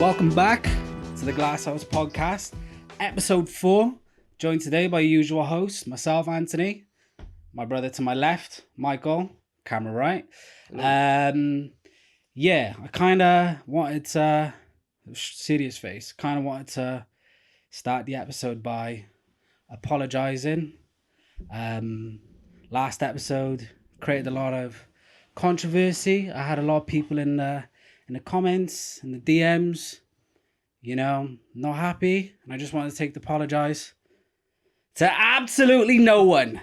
Welcome back to the Glasshouse podcast, episode 4. Joined today by your usual host, myself, Anthony, my brother to my left, Michael, camera right. I kind of wanted to, serious face, kind of wanted to start the episode by apologizing. Last episode created a lot of controversy. I had a lot of people in the comments, in the DMs, not happy. And I just wanted to apologize to absolutely no one.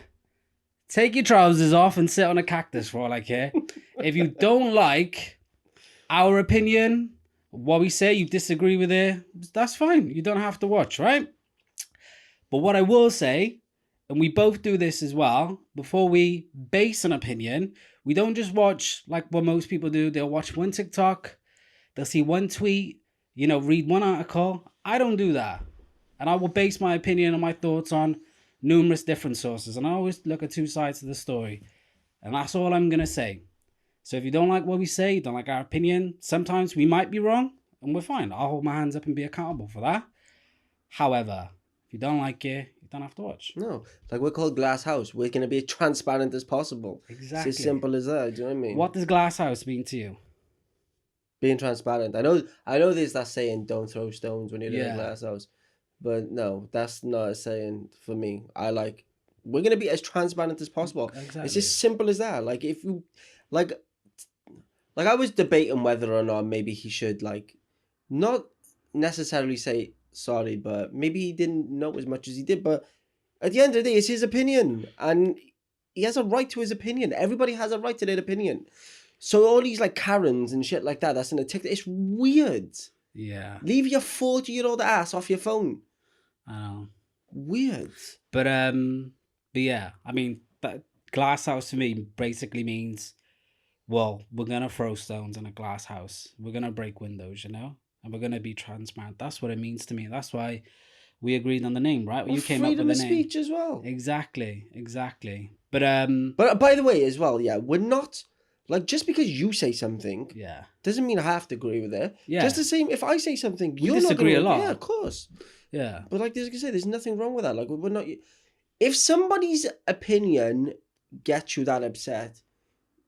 Take your trousers off and sit on a cactus for all I care. If you don't like our opinion, what we say, you disagree with it, that's fine. You don't have to watch, right? But what I will say, and we both do this as well, before we base an opinion, we don't just watch like what most people do. They'll watch one TikTok, they'll see one tweet, read one article. I don't do that. And I will base my opinion and my thoughts on numerous different sources. And I always look at two sides of the story. And that's all I'm going to say. So if you don't like what we say, you don't like our opinion, sometimes we might be wrong and we're fine. I'll hold my hands up and be accountable for that. However, if you don't like it, you don't have to watch. No, like we're called Glasshouse. We're going to be as transparent as possible. Exactly. It's as simple as that. Do you know what I mean? What does Glasshouse mean to you? Being transparent. I know there's that saying, don't throw stones when you're in a glass house. But no, that's not a saying for me. We're going to be as transparent as possible. Exactly. It's as simple as that. Like, if you, like I was debating whether or not maybe he should, not necessarily say sorry, but maybe he didn't know as much as he did. But at the end of the day, it's his opinion. And he has a right to his opinion. Everybody has a right to their opinion. So all these Karens and shit like that, that's in a TikTok, it's weird. Yeah. Leave your 40-year-old ass off your phone. I know. Weird. But yeah, I mean, that glass house to me basically means, well, we're going to throw stones in a glass house. We're going to break windows, and we're going to be transparent. That's what it means to me. That's why we agreed on the name, right? Well, you came up with the name. Freedom of speech as well. Exactly. But by the way, as well, yeah, we're not, just because you say something, doesn't mean I have to agree with it. Yeah. Just the same, if I say something, you're disagree not a lot. Yeah, of course. Yeah. But like I say, there's nothing wrong with that. We're not. If somebody's opinion gets you that upset,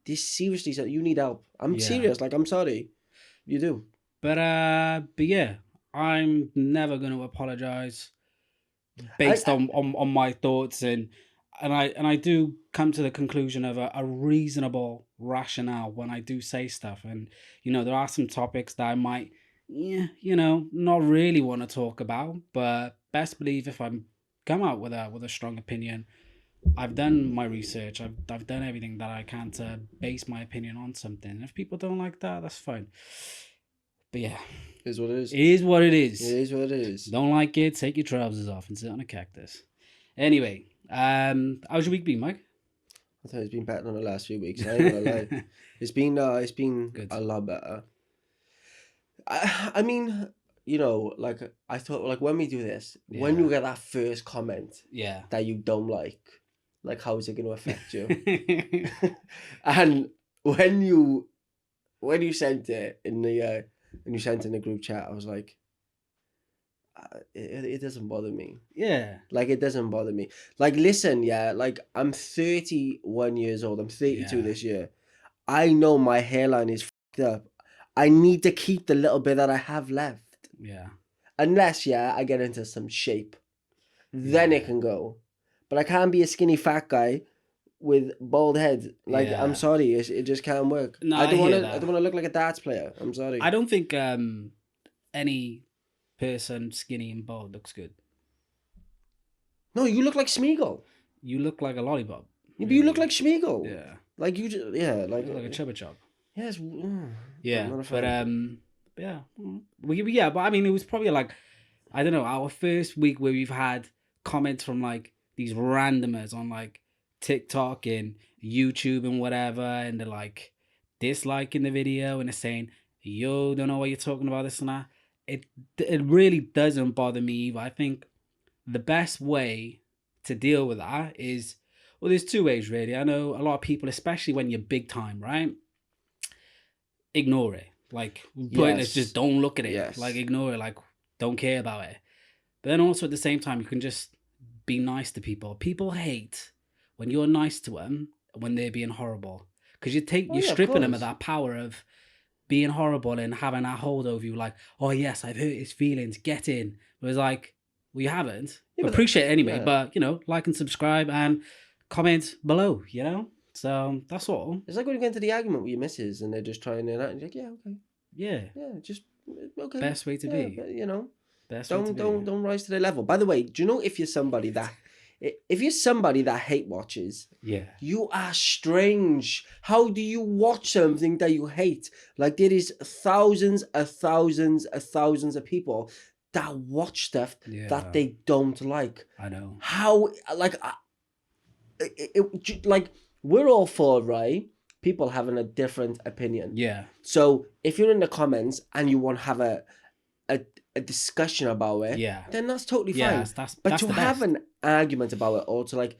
this seriously, you need help. I'm serious. I'm sorry. You do. But yeah, I'm never going to apologize based on my thoughts and I do come to the conclusion of a reasonable rationale when I do say stuff. And there are some topics that I might not really want to talk about, but best believe if I'm come out with a strong opinion, I've done my research, I've done everything that I can to base my opinion on something. And if people don't like that, that's fine. But yeah, it is what it is. It is what it is. It is what it is. Don't like it, take your trousers off and sit on a cactus. Anyway, how's your week been, Mike? I thought it's been better than the last few weeks. I ain't gonna lie. It's been good. A lot better. I mean, I thought, when we do this, when you get that first comment that you don't like, how is it going to affect you? And when you sent it in the group chat, I was like, it doesn't bother me. Yeah. It doesn't bother me. Listen, I'm 31 years old. I'm 32 this year. I know my hairline is fucked up. I need to keep the little bit that I have left. Yeah. Unless, I get into some shape. Then it can go. But I can't be a skinny fat guy with bald head. I'm sorry. It just can't work. No, I don't want to look like a darts player. I'm sorry. I don't think any person skinny and bald looks good. No, you look like Smeagol. You look like a lollipop. Really. You look like Smeagol. Yeah. You just, you look like a chubba chub. Yes. But but I mean, it was probably I don't know, our first week where we've had comments from these randomers on TikTok and YouTube and whatever, and they're disliking the video and they're saying, yo, don't know what you're talking about, this and that. It really doesn't bother me either. I think the best way to deal with that is, well, there's two ways really. I know a lot of people, especially when you're big time, right? Ignore it. Like, pointless, Yes. just don't look at it. Yes. Like, ignore it. Like, don't care about it. But then also at the same time, you can just be nice to people. People hate when you're nice to them when they're being horrible. Because you're stripping them of that power of being horrible and having that hold over you. Like, oh, yes, I've hurt his feelings. Get in. Whereas, like, well, you haven't. Appreciate it anyway. But, you know, like and subscribe and comment below, you know? So that's all. It's like when you get into the argument with your missus and they're just trying it out and you're like, yeah, okay. Yeah. Just okay. Best way to be. But, you know. Best way to be. Don't rise to their level. By the way, do you know if you're somebody that hate watches, you are strange. How do you watch something that you hate? Like there is thousands of people that watch stuff that they don't like. I know. How like like we're all for people having a different opinion. Yeah. So if you're in the comments and you want to have a discussion about it, then that's totally fine. But to have an argument about it or to like,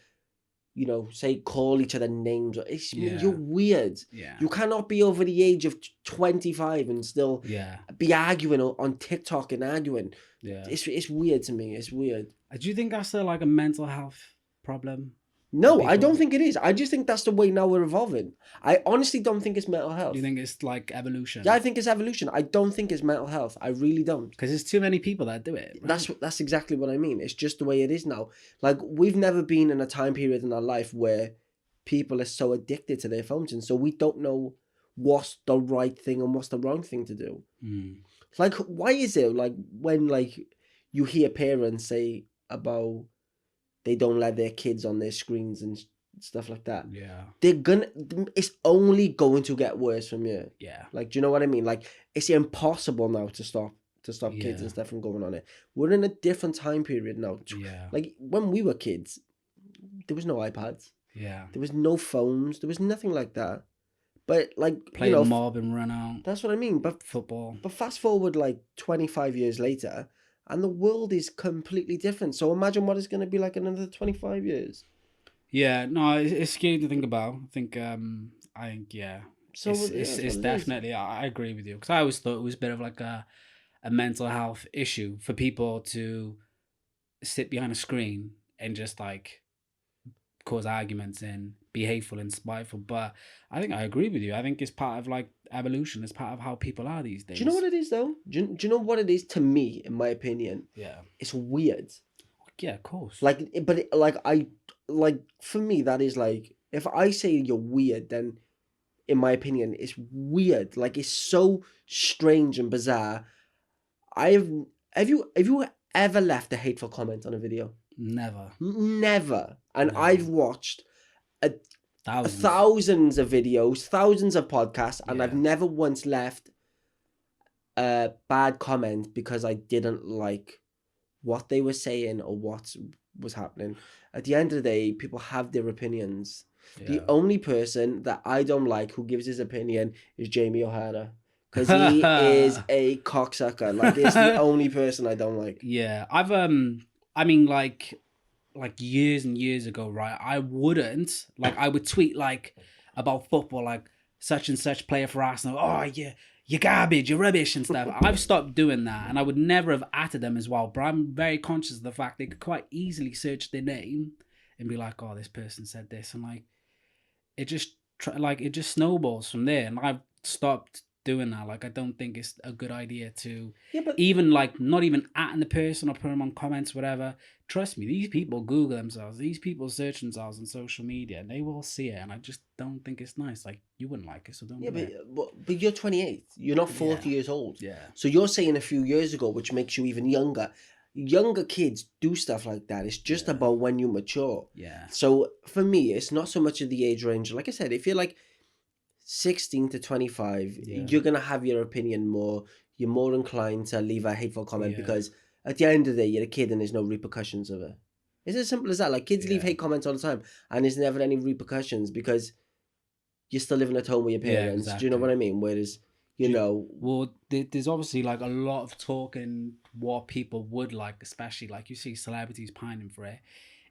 you know, say call each other names, you're weird. Yeah. You cannot be over the age of 25 and still be arguing on TikTok and arguing. Yeah. It's weird to me. It's weird. Do you think that's like a mental health problem? No, I don't think it is. I just think that's the way now we're evolving. I honestly don't think it's mental health. You think it's like evolution? Yeah, I think it's evolution. I don't think it's mental health. I really don't. Because there's too many people that do it. Right? That's exactly what I mean. It's just the way it is now. Like, we've never been in a time period in our life where people are so addicted to their phones, and so we don't know what's the right thing and what's the wrong thing to do. Like, why is it, like, when, like, you hear parents say about they don't let their kids on their screens and stuff like that. Yeah. It's only going to get worse from here. Yeah. Like, do you know what I mean? Like, it's impossible now to stop kids and stuff from going on it. We're in a different time period now. Yeah. Like, when we were kids, there was no iPads. Yeah. There was no phones. There was nothing like that. But, like, play a mob and run out. That's what I mean. But football. But fast forward, like, 25 years later, and the world is completely different. So imagine what it's going to be like in another 25 years. Yeah, no, it's scary to think about. I think, yeah. So it's definitely, I agree with you. Because I always thought it was a bit of like a mental health issue for people to sit behind a screen and just like cause arguments and be hateful and spiteful. But I think I agree with you. I think it's part of like evolution. It's part of how people are these days. Do you know what it is though? Do you know what it is to me, in my opinion? Yeah. It's weird. Yeah, of course. Like, but for me, that is like, if I say you're weird, then in my opinion, it's weird. Like, it's so strange and bizarre. Have you ever left a hateful comment on a video? Never. And never. I've watched thousands of videos, thousands of podcasts, and I've never once left a bad comment because I didn't like what they were saying or what was happening. At the end of the day, people have their opinions. Yeah. The only person that I don't like who gives his opinion is Jamie O'Hara. Because he is a cocksucker. Like, it's the only person I don't like. Yeah. I've, I mean, like years and years ago, right? I would tweet like about football, like such and such player for Arsenal. Oh, yeah, you're garbage, you're rubbish and stuff. I've stopped doing that, and I would never have atted them as well. But I'm very conscious of the fact they could quite easily search their name and be like, oh, this person said this, and like it just snowballs from there. And I've stopped doing that. Like, I don't think it's a good idea to even like not even atting the person or put them on comments, whatever. Trust me, these people Google themselves, these people search themselves on social media, and they will see it. And I just don't think it's nice. Like, you wouldn't like it, so don't. Yeah, but you're 28. You're not 40 years old. Yeah. So you're saying a few years ago, which makes you even younger. Younger kids do stuff like that. It's just about when you mature. Yeah. So for me, it's not so much of the age range. Like I said, if you're like 16 to 25, you're gonna have your opinion more. You're more inclined to leave a hateful comment because at the end of the day, you're a kid and there's no repercussions of it. It's as simple as that. Like, kids leave hate comments all the time and there's never any repercussions because you're still living at home with your parents. Exactly. Do you know what I mean? Whereas, you know... Well, there's obviously like a lot of talk in what people would like, especially like you see celebrities pining for it.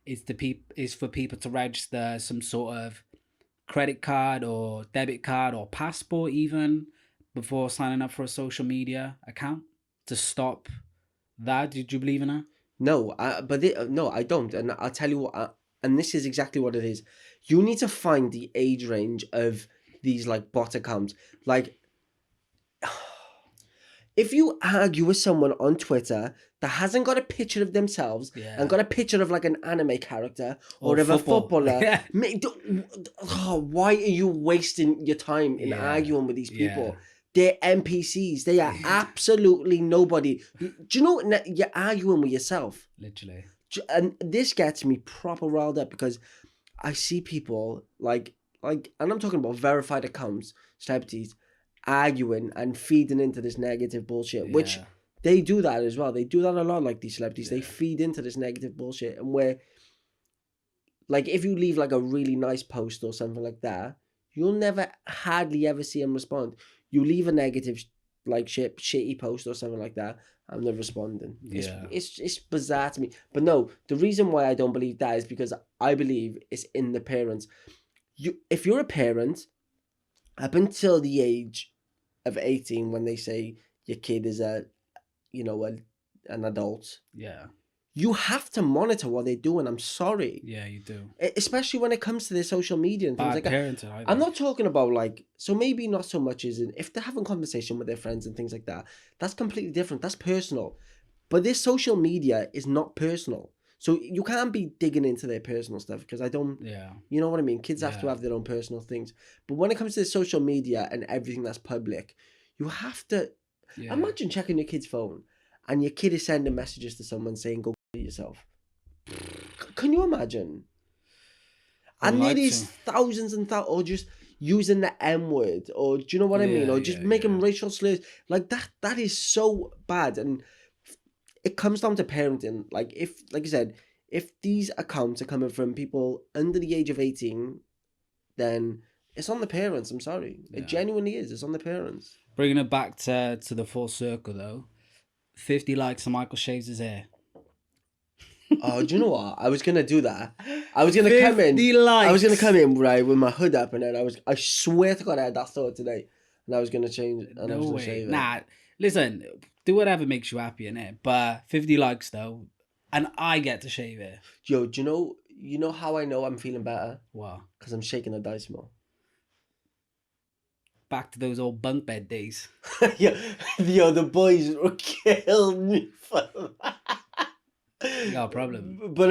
Is for people to register some sort of credit card or debit card or passport even before signing up for a social media account to stop that? Did you believe in that? No, no, I don't, and I'll tell you what. And this is exactly what it is. You need to find the age range of these like bot accounts. Like, if you argue with someone on Twitter that hasn't got a picture of themselves and got a picture of like an anime character or of a footballer, why are you wasting your time in arguing with these people? They're NPCs. They are absolutely nobody. Do you know you're arguing with yourself? Literally. And this gets me proper riled up because I see people like, and I'm talking about verified accounts, celebrities, arguing and feeding into this negative bullshit, which they do that as well. They do that a lot, like these celebrities. They feed into this negative bullshit, and where, like, if you leave like a really nice post or something like that, you'll never, hardly ever see them respond. You leave a negative, like shitty post or something like that, and they're responding. It's bizarre to me. But no, the reason why I don't believe that is because I believe it's in the parents. If you're a parent, up until the age of 18, when they say your kid is an adult, you have to monitor what they're doing. I'm sorry. Yeah, you do. Especially when it comes to their social media and things like that. I'm not talking about like, so maybe not so much as in, if they're having conversation with their friends and things like that, that's completely different. That's personal. But this social media is not personal. So you can't be digging into their personal stuff because I don't, you know what I mean? Kids have to have their own personal things. But when it comes to the social media and everything that's public, you have to, imagine checking your kid's phone and your kid is sending messages to someone saying, go yourself. Can you imagine? And it is thousands and thousands, or just using the M word, or do you know what I mean? Or just making racial slurs. Like that is so bad. And it comes down to parenting. Like I said, if these accounts are coming from people under the age of 18, then it's on the parents. I'm sorry. It genuinely is. It's on the parents. Bringing it back to the full circle though, 50 likes and Michael shaves his hair. Oh, do you know what? I was gonna do that. I was gonna come in. Likes. I was gonna come in right with my hood up, and then I swear to God, I had that thought today, and I was gonna change it. And I was gonna shave it. Nah, listen, do whatever makes you happy in it. But 50 likes though, and I get to shave it. Yo, do you know how I know I'm feeling better? What? Because I'm shaking the dice more. Back to those old bunk bed days. Yo, the boys were killing me for that. No problem. But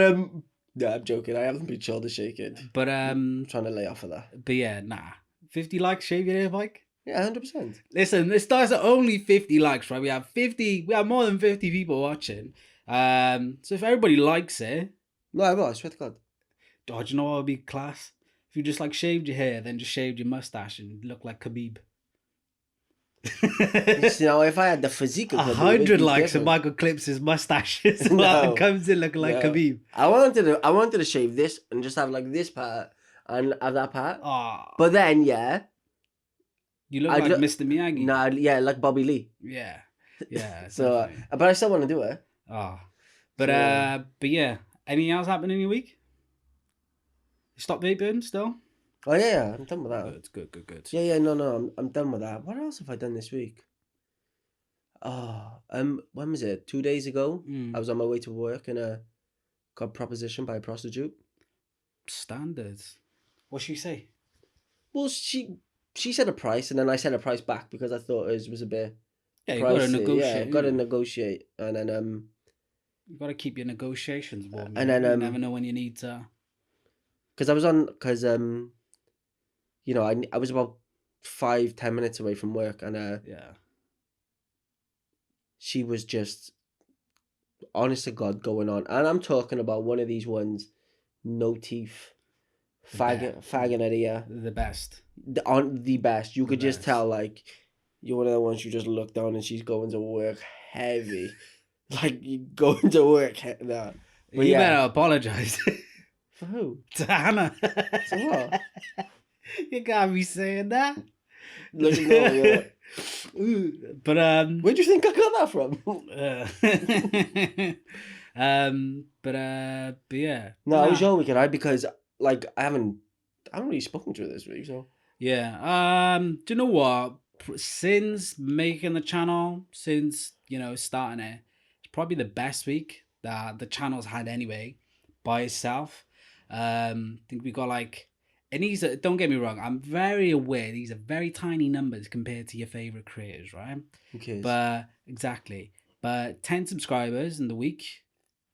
no, I'm joking. I haven't been shoulder shaking. But I'm trying to lay off of that. But yeah, nah. 50 likes, shave your hair, Mike? Yeah, 100%. Listen, this starts at only 50 likes, right? We have more than 50 people watching. So if everybody likes it. No, I will, I swear to God. Oh, do you know what would be class? If you just like shaved your hair, then just shaved your mustache and look like Khabib. Now, if I had the physique of 100 likes and Michael clips his mustache as well and comes in looking like Khabib. I wanted to shave this and just have like this part and have that part. But then, you look like Mr. Miyagi. Nah, yeah, like Bobby Lee. Yeah. So, but I still want to do it. But yeah, anything else happening in your week? You stopped vaping still? Oh yeah, I'm done with that. Good. Yeah, no, I'm done with that. What else have I done this week? When was it? 2 days ago, I was on my way to work and got propositioned by a prostitute. Standards. What she say? Well, she said a price, and then I said a price back because I thought it was a bit. Yeah, you gotta negotiate. Yeah, gotta negotiate, and then you gotta keep your negotiations warm. And then you never know when you need to. Because you know, I was about 5-10 minutes away from work, and she was just, honest to God, going on, and I'm talking about one of these ones, no teeth, fagging at ear. The best. The best. You could just tell, like, you're one of the ones you just look down and she's going to work heavy. Like, you going to work. Nah. But you better apologize. For who? To Hannah. So what? You can't be saying that. Look, no, but where do you think I got that from? But yeah. No, I was your weekend, because like I haven't really spoken to her this week, so yeah. Do you know what? since making the channel, since, you know, starting it, it's probably the best week that the channel's had anyway, by itself. I think we got like, and these are, don't get me wrong, I'm very aware these are very tiny numbers compared to your favorite creators, right? Who cares? But exactly, but 10 subscribers in the week,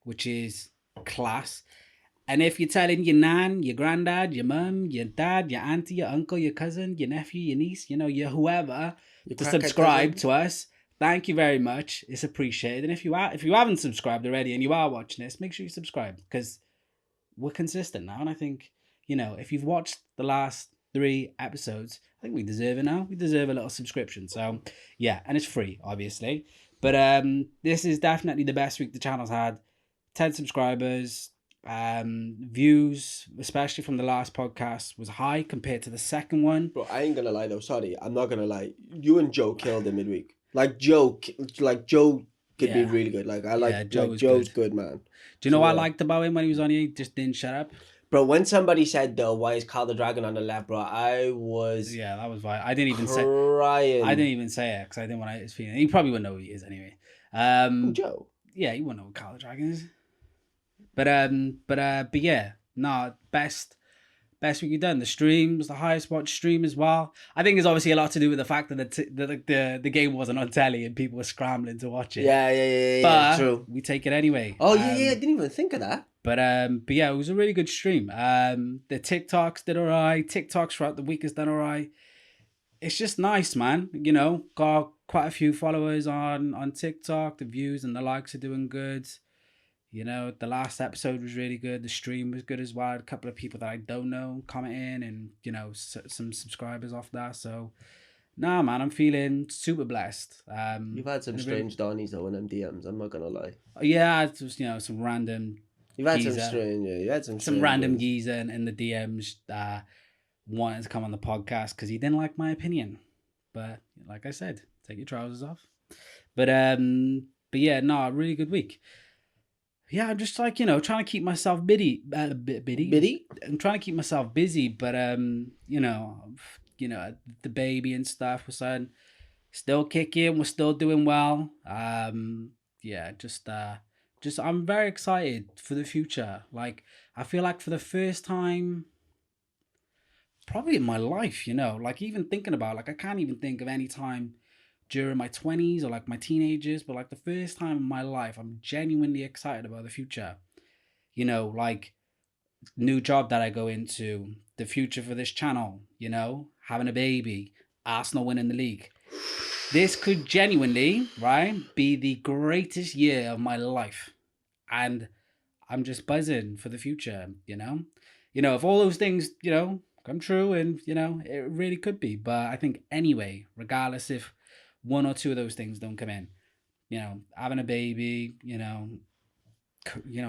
which is class. And if you're telling your nan, your granddad, your mum, your dad, your auntie, your uncle, your cousin, your nephew, your niece, you know, your whoever, to subscribe to us, thank you very much. It's appreciated. And if you haven't subscribed already and you are watching this, make sure you subscribe, because we're consistent now. And I think, you know, if you've watched the last 3 episodes, I think we deserve it now. We deserve a little subscription. So yeah, and it's free, obviously. But this is definitely the best week the channel's had. 10 subscribers. Views, especially from the last podcast, was high compared to the second one. Bro, I ain't gonna lie though. Sorry, I'm not gonna lie. You and Joe killed it midweek. Joe could be really good. Joe's good, man. Do you know what I liked about him when he was on here? He just didn't shut up. Bro, when somebody said though, why is Carl the Dragon on the left, bro? I was that was why I didn't even crying. I didn't even say it because I didn't want his feeling. He probably wouldn't know who he is anyway. Joe. Yeah, he wouldn't know who Carl the Dragon is. But yeah, best week you've done. The stream was the highest watched stream as well. I think it's obviously a lot to do with the fact that the game wasn't on telly and people were scrambling to watch it. Yeah, but true. We take it anyway. Oh yeah, I didn't even think of that. But yeah, it was a really good stream. The TikToks did alright. TikToks throughout the week has done alright. It's just nice, man. You know, got quite a few followers on TikTok. The views and the likes are doing good. You know, the last episode was really good. The stream was good as well. A couple of people that I don't know commenting and, you know, some subscribers off that. So, nah, man, I'm feeling super blessed. You've had some strange Donnies though in them DMs. I'm not gonna lie. Yeah, it's just, you know, some random. You've had geezer. Some strange. Yeah, you had some random ones. geezer in the DMs wanted to come on the podcast because he didn't like my opinion. But like I said, take your trousers off. But yeah, no, really good week. Yeah, I'm just like, you know, trying to keep myself busy. I'm trying to keep myself busy, but you know, the baby and stuff was still kicking. We're still doing well. Yeah, just I'm very excited for the future. Like, I feel like for the first time, probably in my life, you know, like even thinking about, like, I can't even think of any time during my 20s or like my teenagers, but like the first time in my life, I'm genuinely excited about the future. You know, like new job that I go into, the future for this channel, you know, having a baby, Arsenal winning the league. This could genuinely, right, be the greatest year of my life. And I'm just buzzing for the future, you know? You know, if all those things, you know, come true, and, you know, it really could be. But I think anyway, regardless if one or two of those things don't come in, you know, having a baby, you know,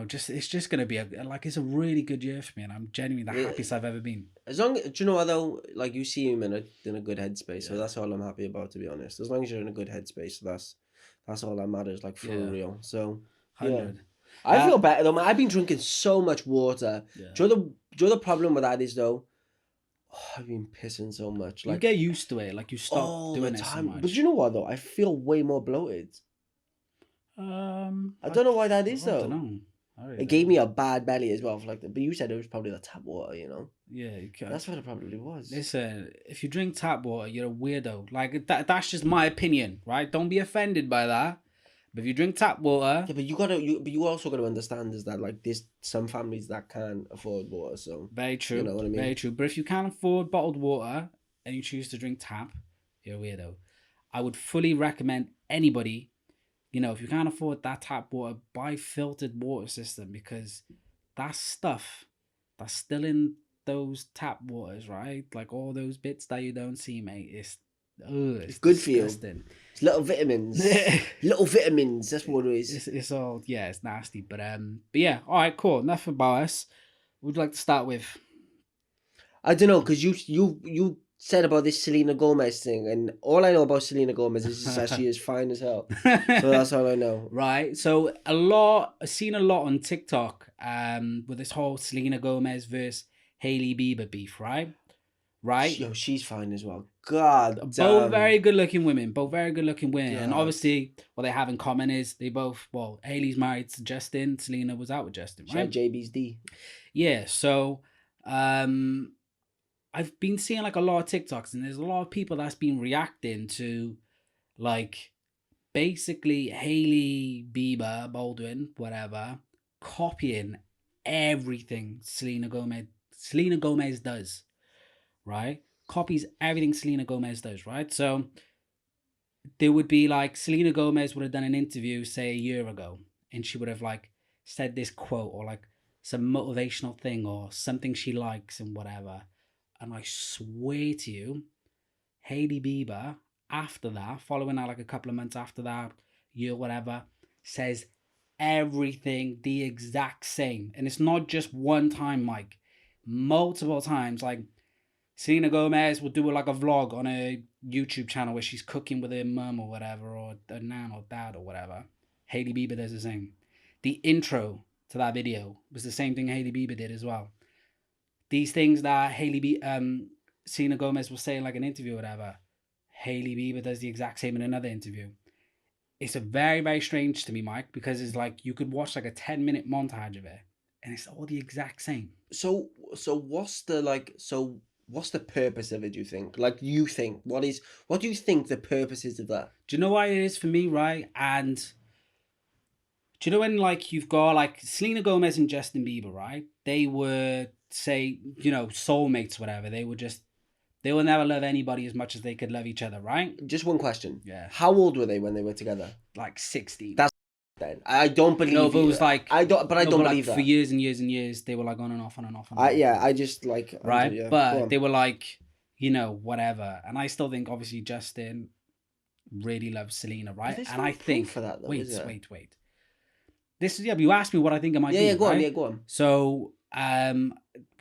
just it's just gonna be it's a really good year for me, and I'm genuinely the happiest I've ever been. As long, do you know what though? Like, you see him in a good headspace, so that's all I'm happy about, to be honest. As long as you're in a good headspace, that's all that matters, like, for real. So 100. I feel better though, man. I've been drinking so much water. Yeah. Do you know the problem with that is though? I've been pissing so much. Like, you get used to it. Like, you stop doing it so much. But you know what though? I feel way more bloated. I don't know why that is though. I don't know. It gave me a bad belly as well. But you said it was probably the tap water, you know. Yeah, that's what it probably was. Listen, if you drink tap water, you're a weirdo. Like, that's just my opinion, right? Don't be offended by that. But if you drink tap water, yeah, but you also gotta understand is that, like, there's some families that can't afford water, so very true. You know what I mean? Very true. But if you can't afford bottled water and you choose to drink tap, you're a weirdo. I would fully recommend anybody, you know, if you can't afford that tap water, buy filtered water system, because that stuff that's still in those tap waters, right? Like all those bits that you don't see, mate. It's good disgusting. For you. It's little vitamins. Little vitamins. That's what it is. It's all, yeah, it's nasty. But yeah, all right, cool. Enough about us. What would you like to start with? I don't know, because you said about this Selena Gomez thing, and all I know about Selena Gomez is that she is fine as hell. So that's all I know. Right. So I've seen a lot on TikTok with this whole Selena Gomez versus HAILEY BIEBER beef, right? right? Yo, she's fine as well. God damn. Both very good looking women. Both very good looking women. God. And obviously, what they have in common is they both, well, Hailey's married to Justin. Selena was out with Justin, right? She had JB's D. Yeah, so I've been seeing like a lot of TikToks, and there's a lot of people that's been reacting to like basically Hailey Bieber, Baldwin, whatever, copying everything Selena Gomez does, right? Copies everything Selena Gomez does, right? So there would be like Selena Gomez would have done an interview, say, a year ago, and she would have like said this quote or like some motivational thing or something she likes and whatever. And I swear to you, Hailey Bieber, after that, following that like a couple of months after that, year, whatever, says everything the exact same. And it's not just one time, Mike. Multiple times. Like, Selena Gomez will do like a vlog on a YouTube channel where she's cooking with her mum or whatever, or a nan or dad or whatever. Hailey Bieber does the same. The intro to that video was the same thing Hailey Bieber did as well. These things that Selena Gomez will say in like an interview or whatever, Hailey Bieber does the exact same in another interview. It's a very, very strange to me, Mike, because it's like you could watch like a 10-minute montage of it and it's all the exact same. So what's the purpose of it, do you think? Like, what do you think the purpose is of that? Do you know why it is for me, right? And do you know when like you've got like Selena Gomez and Justin Bieber, right? They were, say, you know, soulmates, whatever. They will never love anybody as much as they could love each other, right? Just one question. Yeah. How old were they when they were together? Like 60. That's then. I don't believe. No, but it was like I don't believe like, that. For years and years and years, they were like on and off, on and off. On and off. I just like right, yeah. But they were like, you know, whatever. And I still think obviously Justin really loves Selena, right? And I think for that though, wait. This is but you asked me what I think it might be. Yeah, go right? on, go on. So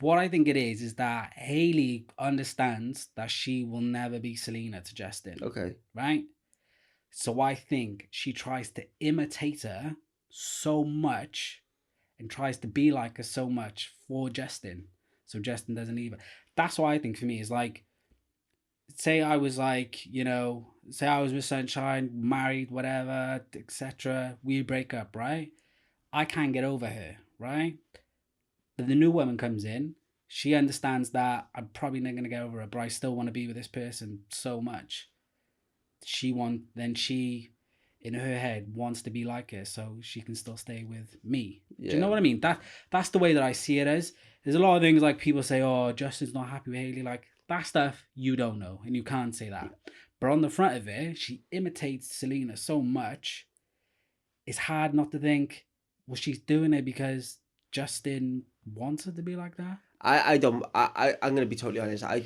what I think it is that Hailey understands that she will never be Selena to Justin. Okay. Right? So I think she tries to imitate her so much and tries to be like her so much for Justin. So Justin doesn't either. That's what I think for me is like, say I was like, you know, say I was with Sunshine, married, whatever, etc. We break up, right? I can't get over her, right? But the new woman comes in. She understands that I'm probably not going to get over her, but I still want to be with this person so much. She, in her head, wants to be like her so she can still stay with me. Yeah. Do you know what I mean? That's the way that I see it as. There's a lot of things like people say, oh, Justin's not happy with Hailey. Like, that stuff you don't know and you can't say that. But on the front of it, she imitates Selena so much. It's hard not to think, well, she's doing it because Justin wants her to be like that. I'm going to be totally honest. I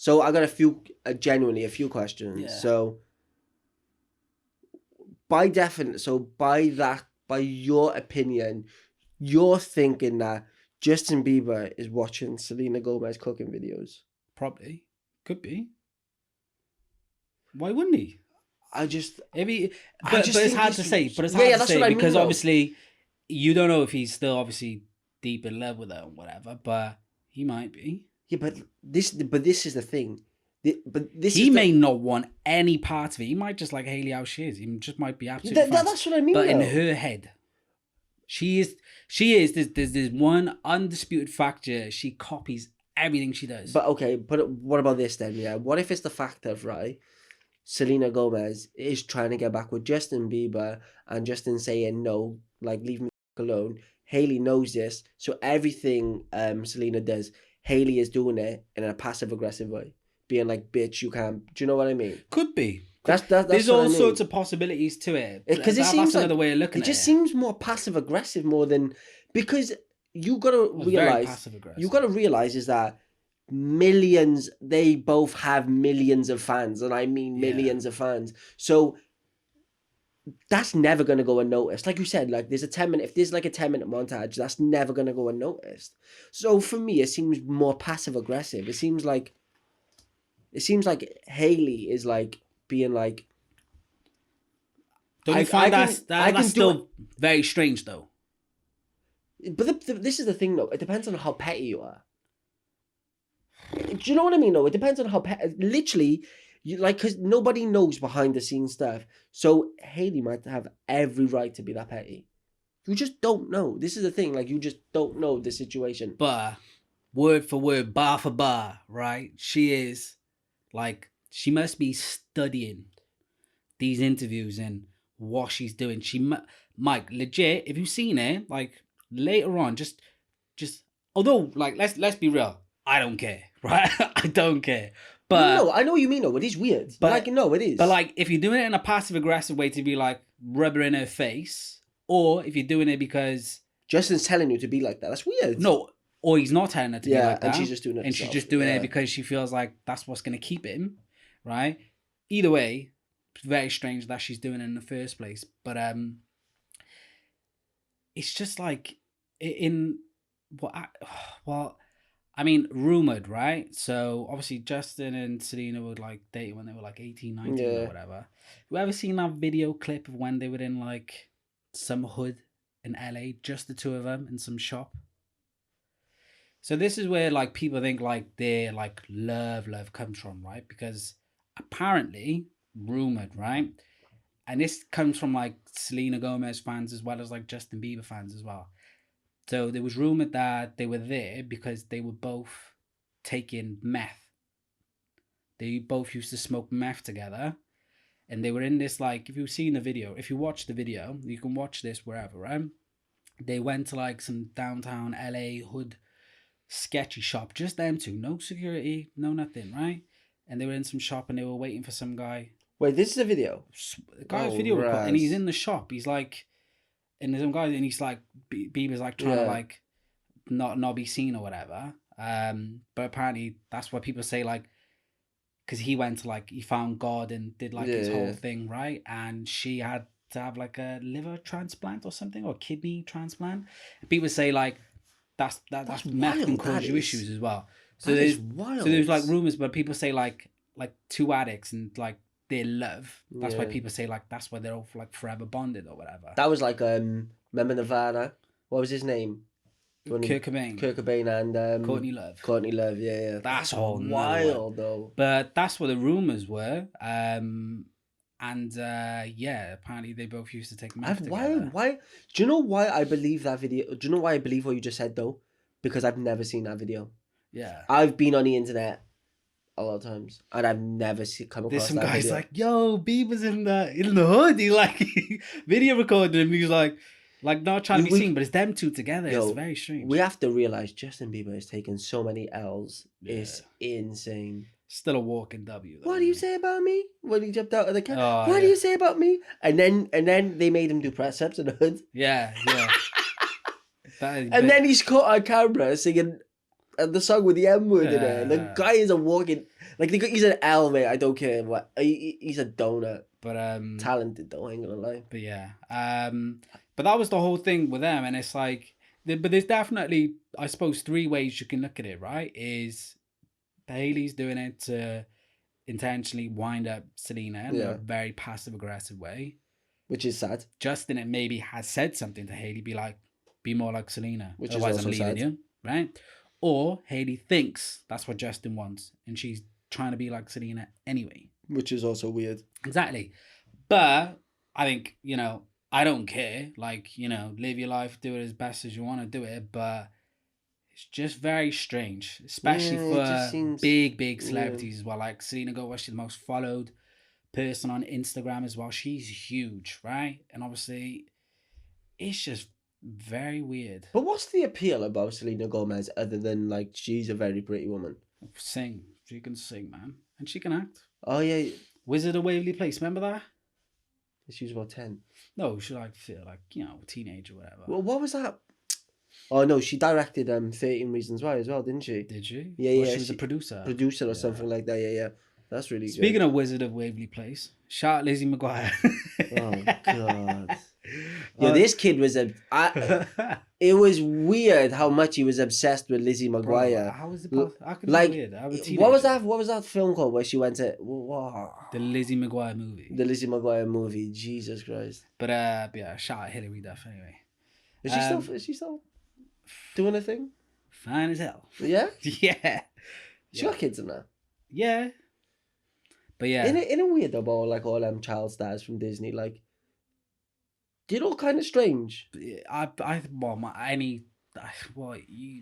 got genuinely a few questions. Yeah. So by your opinion, you're thinking that Justin Bieber is watching Selena Gomez cooking videos? Probably. Could be. Why wouldn't he? But it's hard to say. But it's hard to say because obviously you don't know if he's still obviously deep in love with her or whatever, but he might be. Yeah, but this is the thing. He may not want any part of it. He might just like Hailey how she is. He just might be absolutely fine. That's what I mean. But in her head, she is. There's this one undisputed factor. She copies everything she does. But okay, but what about this then? Yeah, what if it's the fact of Selena Gomez is trying to get back with Justin Bieber and Justin saying no, like leave me alone. Hailey knows this, so everything Selena does, Hailey is doing it in a passive aggressive way, being like, "Bitch, you can't." Do you know what I mean? Could be. That's There's all sorts of possibilities to it. Because it seems another way of looking at it. It just seems more passive aggressive more than because you got to realize is that millions, they both have millions of fans, and I mean millions of fans. So that's never going to go unnoticed. Like you said, like if there's like a 10-minute montage, that's never going to go unnoticed. So for me, it seems more passive aggressive. It seems like Hailey is like being like. Don't you find that's still very strange though? But this is the thing though. It depends on how petty you are. Do you know what I mean? No, it depends on how literally, because nobody knows behind the scenes stuff. So Hailey might have every right to be that petty. You just don't know. This is the thing. Like, you just don't know the situation. But word for word, bar for bar, right? She is like, she must be studying these interviews and what she's doing. Mike, legit, if you've seen it, like later on, just, although, like, let's be real, I don't care, right? I don't care. But no, I know what you mean. No, it is weird. But like, no, it is. But like, if you're doing it in a passive aggressive way to be like rub her in her face, or if you're doing it because Justin's telling you to be like that, that's weird. No, or he's not telling her to be like that, and she's just doing it. And she's just doing it because she feels like that's what's gonna keep him, right? Either way, it's very strange that she's doing it in the first place. But it's just like I mean, rumored, right? So obviously Justin and Selena were like dating when they were like 18, 19 or whatever. You ever seen that video clip of when they were in like some hood in LA, just the two of them in some shop? So this is where like people think like their like love comes from, right? Because apparently, rumored, right? And this comes from like Selena Gomez fans as well as like Justin Bieber fans as well. So there was rumored that they were there because they were both taking meth. They both used to smoke meth together. And they were in this, like, if you've seen the video, if you watch the video, you can watch this wherever, right? They went to like some downtown LA hood sketchy shop, just them two, no security, no nothing, right? And they were in some shop and they were waiting for some guy. Wait, this is a video? The guy's video record, and he's in the shop. He's like, and there's some guy, and he's like, Bieber's like trying to like not be seen or whatever. But apparently that's what people say, like, because he went to like, he found God and did like his whole thing, right? And she had to have like a liver transplant or something, or kidney transplant. And people say like that's meth can cause you issues as well. So there's like rumors, but people say like two addicts and like their love. That's why people say like that's why they're all like forever bonded or whatever. That was like remember Nirvana? What was his name? Kurt Cobain and Courtney Love. Courtney Love, yeah. That's all wild though. But that's what the rumors were. Apparently they both used to take meth together. Why? Do you know why I believe that video? Do you know why I believe what you just said though? Because I've never seen that video. Yeah. I've been on the internet a lot of times and I've never come across. There's some that guys video. like, yo, Bieber's in the hood. He like video recorded him. He's like not trying to be seen, but it's them two together. It's very strange. We have to realize Justin Bieber has taken so many L's. Yeah. It's insane. Still a walking W. Though, what do you say about me? When he jumped out of the car. What do you say about me? And then they made him do press ups in the hood. Yeah. And then he's caught on camera singing the song with the M word in it. The guy is a walking he's an L, mate. I don't care what. He's a donut. But talented though. I ain't gonna lie. But yeah. But that was the whole thing with them, and it's like, but there's definitely, I suppose, three ways you can look at it. Right? Is Hailey's doing it to intentionally wind up Selena in a very passive aggressive way, which is sad. Justin maybe has said something to Hailey, be more like Selena, which otherwise is also I'm leaving sad. you, right? Or Hailey thinks that's what Justin wants, and she's trying to be like Selena anyway, which is also weird. Exactly, but I think I don't care. Like live your life, do it as best as you want to do it, but it's just very strange, especially for big celebrities as well. Like Selena Gomez, she's the most followed person on Instagram as well. She's huge, right? And obviously, it's just very weird. But what's the appeal about Selena Gomez other than like she's a very pretty woman? Sing. She can sing, man. And she can act. Oh yeah. Wizard of Waverly Place, remember that? She was about 10. No, she feel like, teenage or whatever. Well, what was that? Oh no, she directed 13 Reasons Why as well, didn't she? Did she? Yeah. She was a producer. Producer or something like that, yeah. That's really good. Speaking of Wizard of Waverly Place, shout out Lizzie McGuire. Oh god. Yo, this kid was it was weird how much he was obsessed with Lizzie McGuire. Bro, how was it possible? How could it be weird? What was that film called where she went to the Lizzie McGuire movie? The Lizzie McGuire movie, Jesus Christ. But shout out Hilary Duff anyway. Is she still doing a thing? Fine as hell. Yeah? Yeah. She got kids in that. Yeah. But yeah. In a weird about like all them child stars from Disney, like, they're all kind of strange.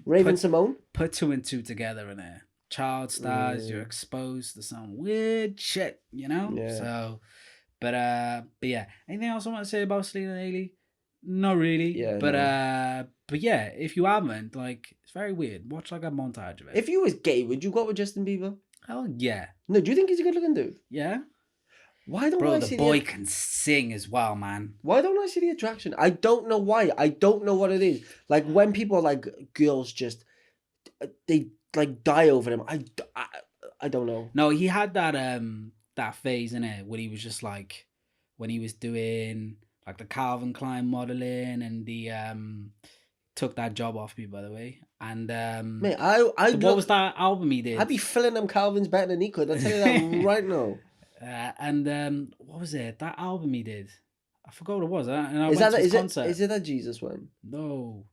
Raven Simone? Put 2 and 2 together in there. Child stars, you're exposed to some weird shit, you know? Yeah. So, but yeah. Anything else I want to say about Selena and Hailey? Not really. Yeah. But yeah, if you haven't, like, it's very weird. Watch like a montage of it. If you was gay, would you go with Justin Bieber? Hell yeah. No, do you think he's a good looking dude? Yeah. Why don't Bro, I the see boy can sing as well, man. Why don't I see the attraction? I don't know why. I don't know what it is. Like, when people like girls just they like die over him. I don't know. No, he had that phase in it where he was just like, when he was doing like the Calvin Klein modeling, and the took that job off me, by the way. And mate, what was that album he did? I'd be filling them Calvins better than he could. I'll tell you that right now. And what was it? That album he did, I forgot what it was. And I is went that to his is concert. it? Is it that Jesus one? No,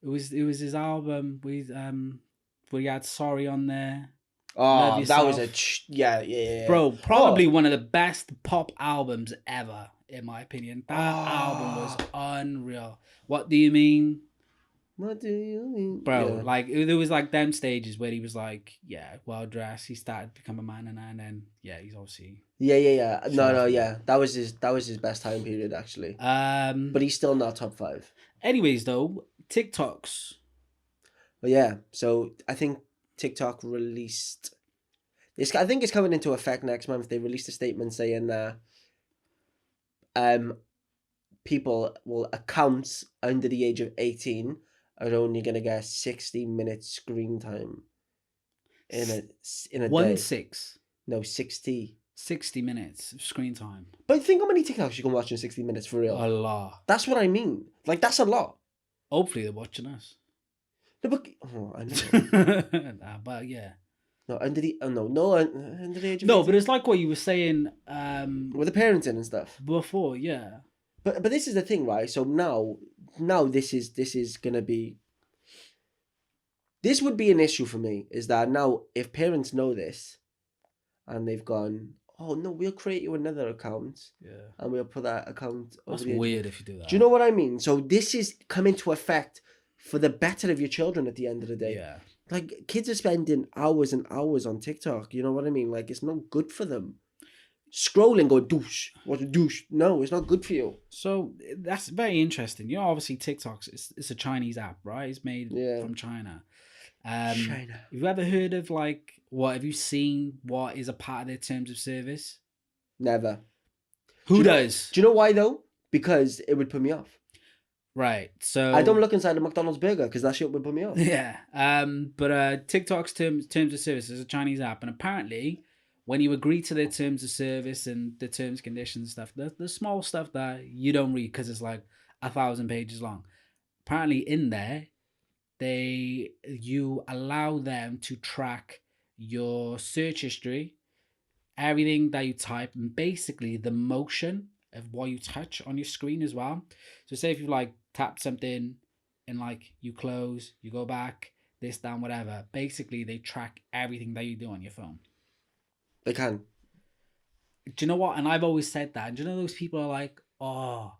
it was his album with where he had Sorry on there. Oh, that was yeah. Bro, probably one of the best pop albums ever, in my opinion. That album was unreal. What do you mean? What do you mean? Bro, like, there was like them stages where he was like, yeah, well dressed. He started to become a man, and then yeah, he's obviously yeah. No, yeah. That was his best time period, actually. But he's still not top 5. Anyways, though, TikToks. But yeah, so I think TikTok released this. I think it's coming into effect next month. They released a statement saying that accounts under the age of 18 are only gonna get 60 minutes screen time in a day. 6. No, 60. 60 minutes of screen time. But think how many TikToks you can watch in 60 minutes for real. A lot. That's what I mean. Like, that's a lot. Hopefully they're watching us. No, but I know. But yeah. No, under the under the age of 18. But it's like what you were saying with the parents in and stuff. Before, yeah. But this is the thing, right? So now this is gonna be. This would be an issue for me, is that now if parents know this, and they've gone, oh no, we'll create you another account, and we'll put that account. That's weird if you do that. Do you know what I mean? So this is coming to effect for the better of your children at the end of the day. Yeah. Like, kids are spending hours and hours on TikTok. You know what I mean? Like, it's not good for them. Scrolling, going douche. What a douche. No, it's not good for you. So that's very interesting. You know, obviously TikTok's it's a Chinese app, right? It's made from China. China. Have you ever heard of have you seen what is a part of their terms of service? Never. Who does? Do you know why though? Because it would put me off. Right. So I don't look inside a McDonald's burger because that shit would put me off. Yeah. But TikTok's terms of service is a Chinese app, and apparently, when you agree to their terms of service and the terms, conditions, stuff, the small stuff that you don't read because it's like 1,000 pages long. Apparently, in there, you allow them to track your search history, everything that you type, and basically the motion of what you touch on your screen as well. So say if you tap something and you close, you go back, this, down, whatever. Basically, they track everything that you do on your phone. They can. Do you know what? And I've always said that. And do you know those people are like, oh,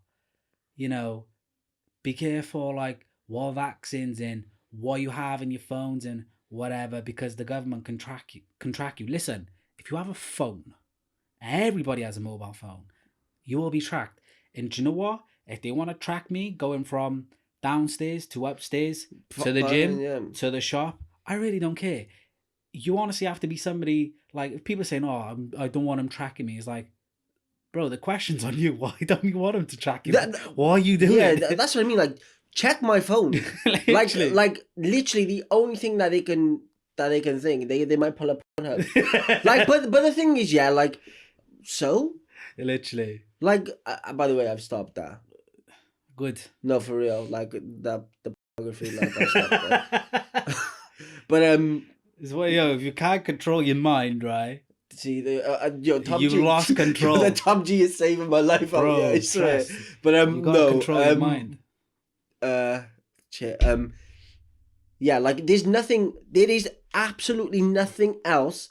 be careful, what vaccines and what you have in your phones and whatever, because the government can track you. Listen, if you have a phone, everybody has a mobile phone, you will be tracked. And do you know what? If they want to track me going from downstairs to upstairs to the gym to the shop, I really don't care. You honestly have to be somebody, if people are saying, oh, I don't want them tracking me, it's like, bro, the question's on you. Why don't you want them to track you? What are you doing? Yeah, that's what I mean. Check my phone. Literally the only thing that they can think, they might pull up on her. But the thing is, so? Literally. By the way, I've stopped that. Good. No, for real. The pornography, I've stopped that. But it's what, if you can't control your mind, right? See, Top You've G, lost control. The Top G is saving my life, bro. I swear. But you gotta control your mind. Yeah, like there is absolutely nothing else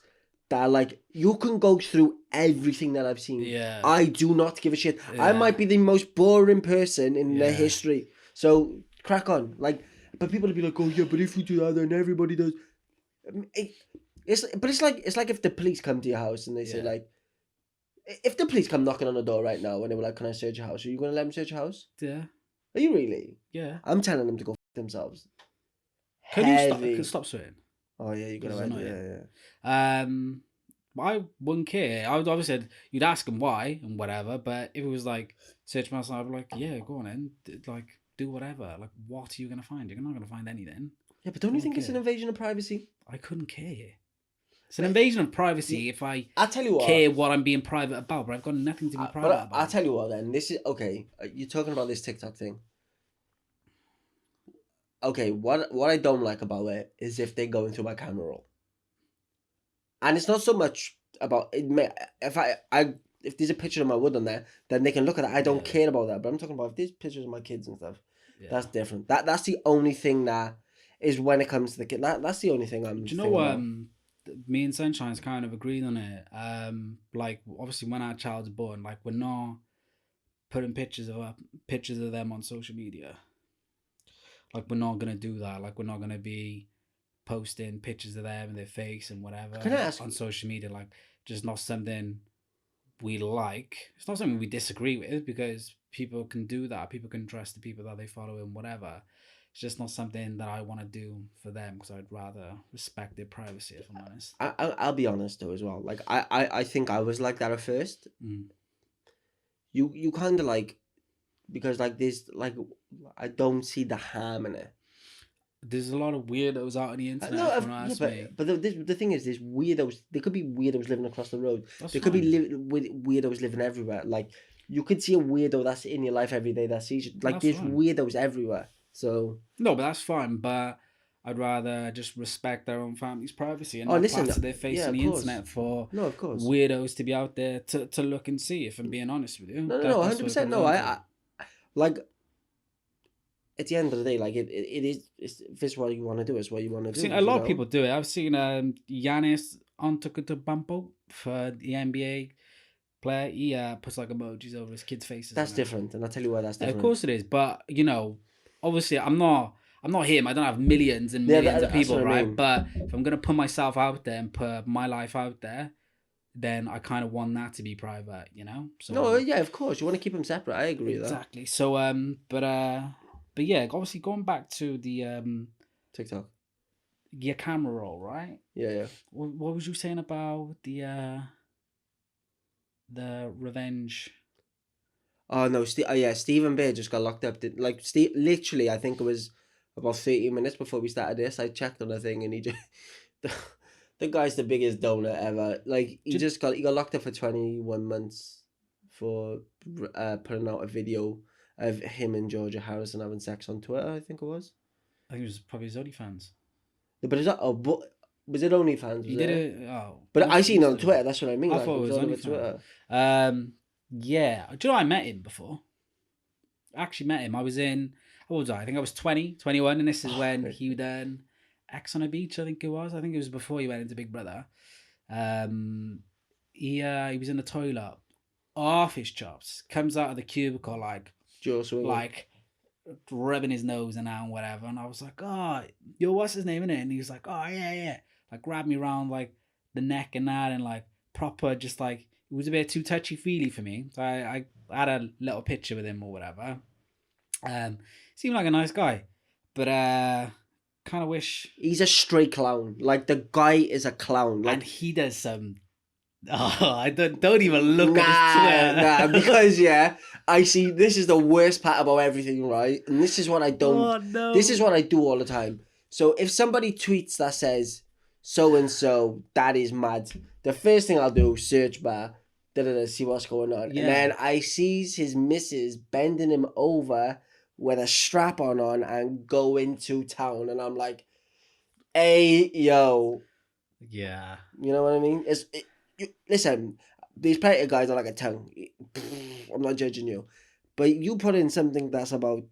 that like you can go through everything that I've seen. Yeah. I do not give a shit. Yeah. I might be the most boring person in the Yeah. history. So crack on. Like, but people will be like, oh yeah, but if you do that, then everybody does. It's like if the police come to your house and they say like, if the police come knocking on the door right now and they were like, can I search your house? Are you gonna let them search your house? Yeah. Are you really? Yeah. I'm telling them to go f themselves. Can you stop swearing? Oh yeah, you're gonna It's yeah. I wouldn't care. I would obviously said you'd ask him why and whatever, but if it was like search my house, I'd be like, yeah, go on in, like do whatever. Like, what are you gonna find? You're not gonna find anything. Yeah, but don't you think it's an invasion of privacy? I couldn't care. It's an invasion of privacy if I tell you what, care what I'm being private about, but I've got nothing to be private about. I'll tell you what then. This is okay. You're talking about this TikTok thing. Okay, what I don't like about it is if they're going through my camera roll. And it's not so much about it. If there's a picture of my wood on there, then they can look at it. I don't care about that. But I'm talking about if there's pictures of my kids and stuff. Yeah. That's different. That's the only thing that is when it comes to the kid. That's the only thing I'm. Do you know what? Me and Sunshine's kind of agreed on it. Like obviously when our child's born, like we're not putting pictures of them on social media. Like we're not gonna do that. Like we're not gonna be posting pictures of them and their face and whatever on social media. Like just not something we like. It's not something we disagree with because people can do that. People can trust the people that they follow and whatever. It's just not something that I want to do for them because I'd rather respect their privacy, if I'm honest. I'll be honest though as well. Like I think I was like that at first. You kind of like, because like there's like, I don't see the harm in it. There's a lot of weirdos out on the internet. But the thing is, there's weirdos. There could be weirdos living across the road. There could be weirdos living everywhere. Like you could see a weirdo that's in your life every day. That sees you. Like there's weirdos everywhere. So no, but that's fine. But I'd rather just respect their own family's privacy and not plaster their face on the internet for weirdos to be out there to look and see. If I'm being honest with you, no, 100%. No, I like. At the end of the day, like it is. If it's what you want to do, it's what you want to do. I've seen a lot of people do it. I've seen Giannis Antetokounmpo for the NBA player. He puts like emojis over his kids' faces. That's different, and I'll tell you why that's different. Of course it is, but you know, obviously I'm not him. I don't have millions and millions of people, right? I mean. But if I'm gonna put myself out there and put my life out there, then I kind of want that to be private, you know. So no, yeah, of course you want to keep them separate. I agree with that. Exactly. So but yeah, obviously going back to the TikTok, your camera roll, right? Yeah. What was you saying about the revenge? Oh no, Stephen Bear just got locked up. Literally, I think it was about 30 minutes before we started this. I checked on the thing, and he just the guy's the biggest donut ever. Like he got locked up for 21 months for putting out a video of him and Georgia Harrison having sex on Twitter. I think it was. I think it was probably his OnlyFans. But is that was it OnlyFans? He did it. Oh, but I seen it on Twitter. That's what I mean. I thought it was on Twitter. Yeah. Do you know I met him before? I actually met him. I was in. What was I? I think I was 20, 21, and this is when he done X on a Beach. I think it was. I think it was before he went into Big Brother. He was in the toilet, off his chops, comes out of the cubicle like rubbing his nose and whatever, and I was like, oh, yo, what's his name in it? And he was like, oh yeah, like grabbed me around like the neck and that, and like proper, just like it was a bit too touchy feely for me. So I had a little picture with him or whatever. Seemed like a nice guy, but kind of wish he's a straight clown. Like the guy is a clown, like, and he does some. Oh, I don't even look at his Twitter. Because I see this is the worst part about everything, right? And this is what I don't. Oh, no. This is what I do all the time. So if somebody tweets that says so and so, that is mad. The first thing I'll do, search bar, see what's going on, and then I sees his missus bending him over with a strap on and go into town, and I'm like, hey yo, yeah, you know what I mean? Listen, these plenty of guys are like a tongue. I'm not judging you, but you put in something that's about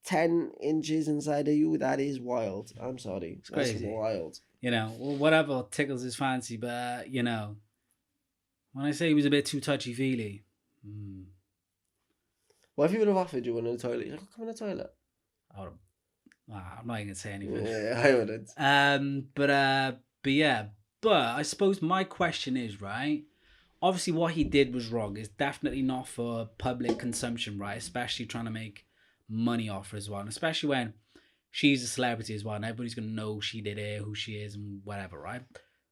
10 inches inside of you, that is wild. I'm sorry. It's crazy. That's wild. You know, whatever tickles his fancy, but, you know, when I say he was a bit too touchy-feely. What if he would have offered you one in the toilet? You're like, come in the toilet. I'm not even going to say anything. Yeah, I wouldn't. But yeah. But I suppose my question is, right? Obviously, what he did was wrong. It's definitely not for public consumption, right? Especially trying to make money off her as well. And especially when she's a celebrity as well. And everybody's going to know she did it, who she is, and whatever, right?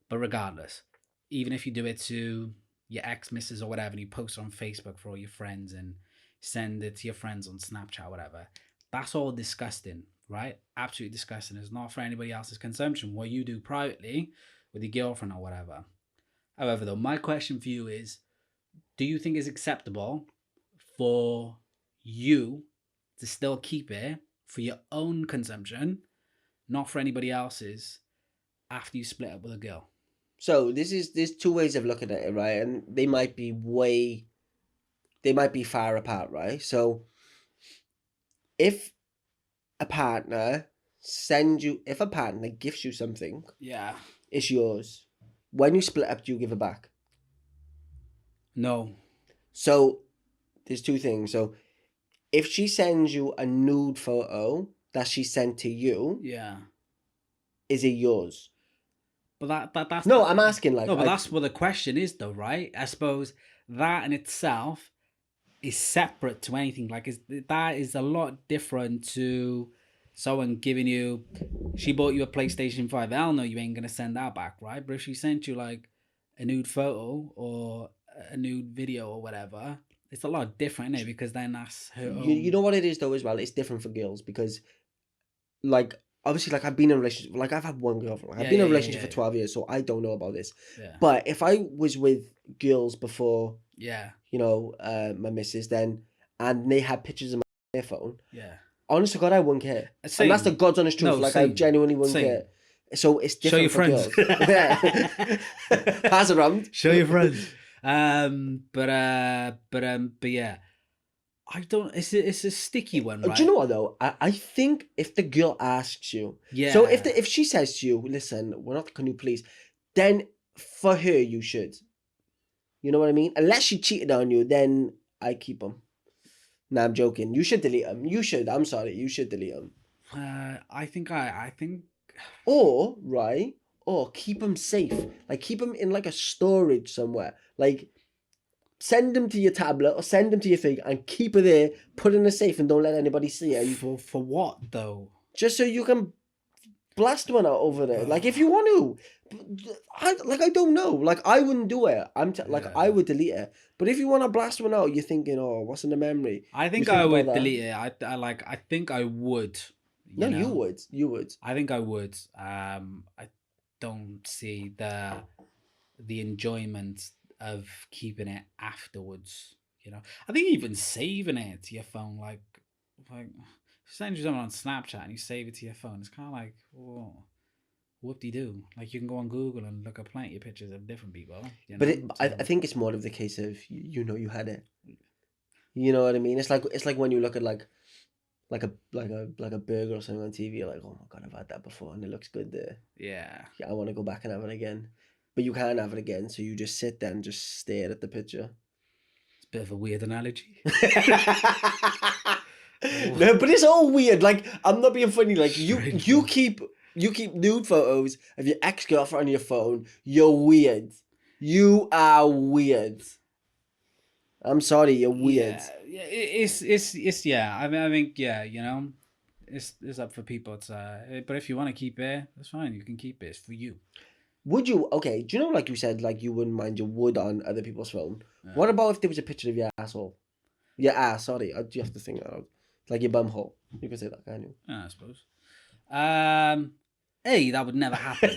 But regardless, even if you do it to your ex-missus or whatever, and you post it on Facebook for all your friends and send it to your friends on Snapchat, whatever, that's all disgusting, right? Absolutely disgusting. It's not for anybody else's consumption. What you do privately with your girlfriend or whatever. However, though, my question for you is, do you think it's acceptable for you to still keep it for your own consumption, not for anybody else's, after you split up with a girl? So there's two ways of looking at it, right? And they might be far apart, right? So if a partner gifts you something, yeah, it's yours. When you split up, do you give it back? No. So there's two things. So if she sends you a nude photo that she sent to you, yeah, is it yours? But that's no. I'm asking like. No, but that's what the question is, though, right? I suppose that in itself is separate to anything. Like, that is a lot different to someone giving you. She bought you a PlayStation 5. Hell no, you ain't gonna send that back, right? But if she sent you like a nude photo or a nude video or whatever, it's a lot different, isn't it? Because then that's her own. You know what it is though as well. It's different for girls because, like, obviously, like I've been in a relationship. Like I've had one girlfriend. Like, I've been in a relationship for 12 years, so I don't know about this. Yeah. But if I was with girls before, yeah, you know, my missus, then and they had pictures of my phone. Yeah. Honest to God, I wouldn't care. Same. And that's the God's honest truth. No, like, same. I genuinely wouldn't care. So it's different for girls. Pass it around. Show your friends. But yeah. I don't. It's a sticky one, right? Do you know what though? I think if the girl asks you, yeah. So if she says to you, "Listen, we're not. Can you please?" Then for her, you should. You know what I mean? Unless she cheated on you, then I keep them. No, I'm joking. You should delete them. You should. I'm sorry. You should delete them. I think. Or keep them safe. Like keep them in like a storage somewhere. Like send them to your tablet or send them to your thing and keep it there. Put it in a safe and don't let anybody see it. For what though? Just so you can blast one out over there. Like if you want to. I don't know. Like I wouldn't do it. I would delete it. But if you want to blast one out, you're thinking, oh, what's in the memory? I think I would delete it. I think I would. You would. You would. I think I would. I don't see the enjoyment of keeping it afterwards. You know, I think even saving it to your phone, like send you something on Snapchat and you save it to your phone. It's kind of like, whoa. Whoop-de-doo. Like you can go on Google and look at plenty of pictures of different people. You know? But I think it's more of the case of you know you had it. You know what I mean? It's like when you look at like a burger or something on TV. You're like, oh my God, I've had that before and it looks good there. Yeah. I want to go back and have it again. But you can't have it again, so you just sit there and just stare at the picture. It's a bit of a weird analogy. No, but it's all weird. Like I'm not being funny. Like you keep nude photos of your ex-girlfriend on your phone. You're weird. You are weird. I'm sorry, you're weird. Yeah, it's yeah. I think yeah, you know, it's up for people. But if you want to keep it, that's fine. You can keep it. It's for you. Would you? Okay. Do you know, like you said, like you wouldn't mind your wood on other people's phone. Yeah. What about if there was a picture of your asshole? Your ass. Sorry, you have to think that out. Like your bum hole. You can say that, can't you? Yeah, I suppose. That would never happen.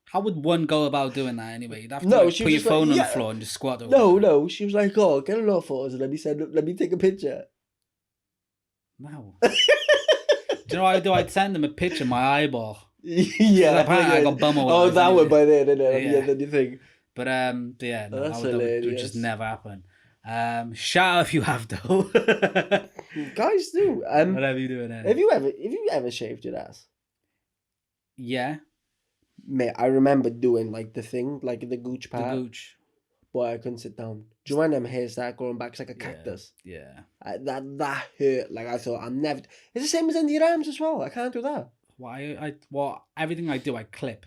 How would one go about doing that anyway? You'd have to put your phone on the floor and just squat over. No. She was like, "Oh, get a lot of photos and let me take a picture." No. Do you know what I'd do? I'd send them a picture of my eyeball. Yeah. Apparently I got bum hole. Oh, that one by there, didn't it? Yeah. Then you think. But yeah, no, that's that would just never happen. Shout out if you have though. Guys do. Whatever you doing there. Have you ever shaved your ass? Yeah. Mate, I remember doing like the thing, like the gooch part. The gooch. Boy, I couldn't sit down. Do you know when them hairs start growing back? It's like a cactus. Yeah. That hurt. Like I thought, I'm never. It's the same as under your arms as well. I can't do that. Well, everything I do, I clip.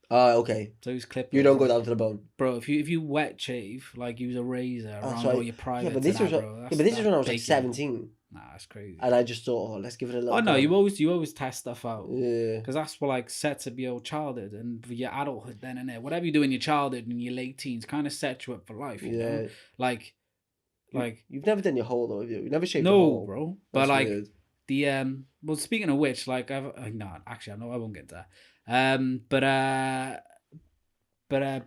Oh, okay. So use clip. You don't go down to the bone, bro. If you wet shave, like use a razor around all your private. Yeah, but this was when I was like 17. Nah, that's crazy. And I just thought, oh, let's give it a little. Oh no, you always test stuff out. Yeah. Because that's what like sets up your childhood and for your adulthood then and there. Whatever you do in your childhood and your late teens kind of sets you up for life. You know? Like. You've never done your hole though, have you? You never shaved your hole. No, bro. But like weird. Well, speaking of which, like I won't get to that. But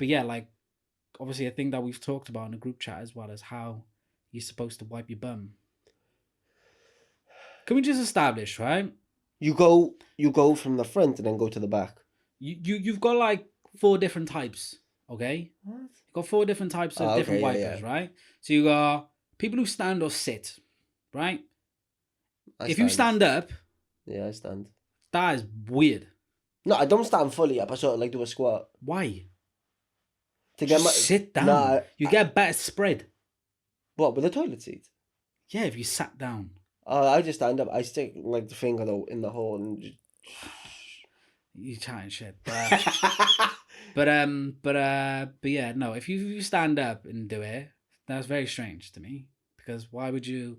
yeah, like obviously a thing that we've talked about in the group chat as well is how you're supposed to wipe your bum. Can we just establish, right? You go from the front and then go to the back. You've got like 4 different types, okay? What? You've got 4 different types of different wipers, right? So you got people who stand or sit, right? If you stand up, yeah, I stand. That is weird. No, I don't stand fully up. I sort of like do a squat. Why? To get sit down. Nah, you get a better spread. What, with a toilet seat? Yeah, if you sat down. Oh, I just stand up. I stick like the finger in the hole and just... You chatting shit. But yeah, no. If you stand up and do it, that's very strange to me. Because why would you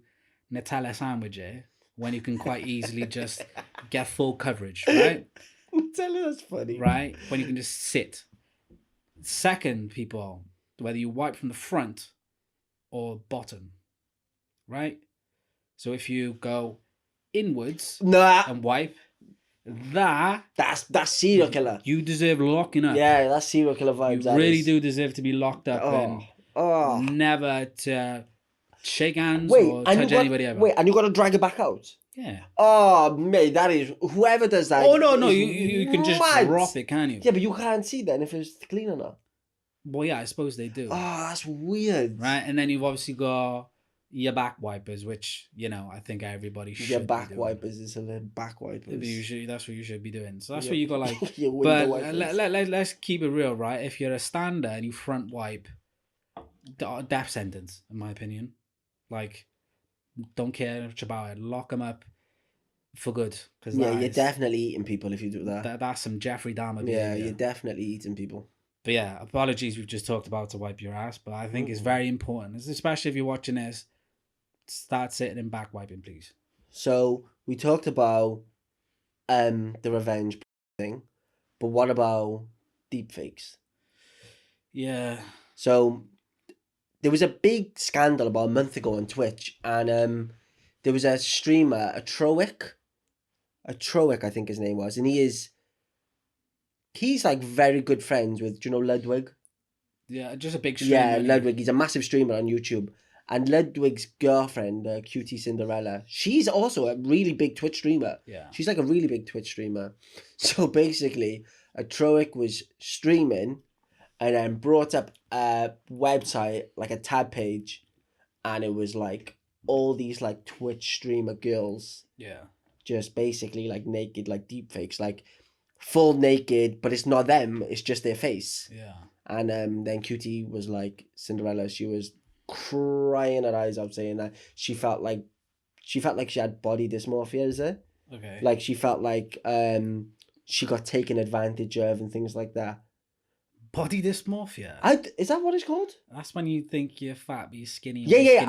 Nutella sandwich it when you can quite easily just get full coverage, right? Nutella, that's funny. Right? When you can just sit. Second, people, whether you wipe from the front or bottom, right? So if you go inwards and wipe, that's serial killer. You deserve locking up. Yeah, that's serial killer vibes. You really do deserve to be locked up and never to shake hands or touch anybody ever. Wait, and you got to drag it back out? Yeah. Oh, mate, that is... Whoever does that... Oh, no, you can just drop it, can you? Yeah, but you can't see then if it's clean or not. Well, yeah, I suppose they do. Oh, that's weird. Right, and then you've obviously got your back wipers, which, I think everybody should Your back wipers is a back wipers. That's what you should be doing. So that's what you got like... but let's keep it real, right? If you're a stander and you front wipe, death sentence, in my opinion. Like, don't care much about it. Lock them up for good. Cause you're definitely eating people if you do that. That's some Jeffrey Dahmer behavior. Yeah, you're definitely eating people. But yeah, apologies we've just talked about to wipe your ass, but I think it's very important, especially if you're watching this. Start sitting and back wiping, please. So we talked about the revenge thing, but what about deepfakes? Yeah. So there was a big scandal about a month ago on Twitch, and there was a streamer, a Troic, I think his name was, and he's like very good friends with, do you know Ludwig? Yeah, just a big streamer. Yeah, Ludwig. He's a massive streamer on YouTube. And Ludwig's girlfriend, Cutie Cinderella, she's also a really big Twitch streamer. Yeah. She's like a really big Twitch streamer. So basically, a Troic was streaming and then brought up a website, like a tab page, and it was like all these like Twitch streamer girls. Yeah. Just basically like naked, like deepfakes, like full naked, but it's not them, it's just their face. Yeah. And then Cutie was like, Cinderella, she was crying her eyes out saying that she felt like she had body dysmorphia, is it? Okay. Like she felt like she got taken advantage of and things like that. Body dysmorphia? Is that what it's called? That's when you think you're fat but you're skinny. Yeah.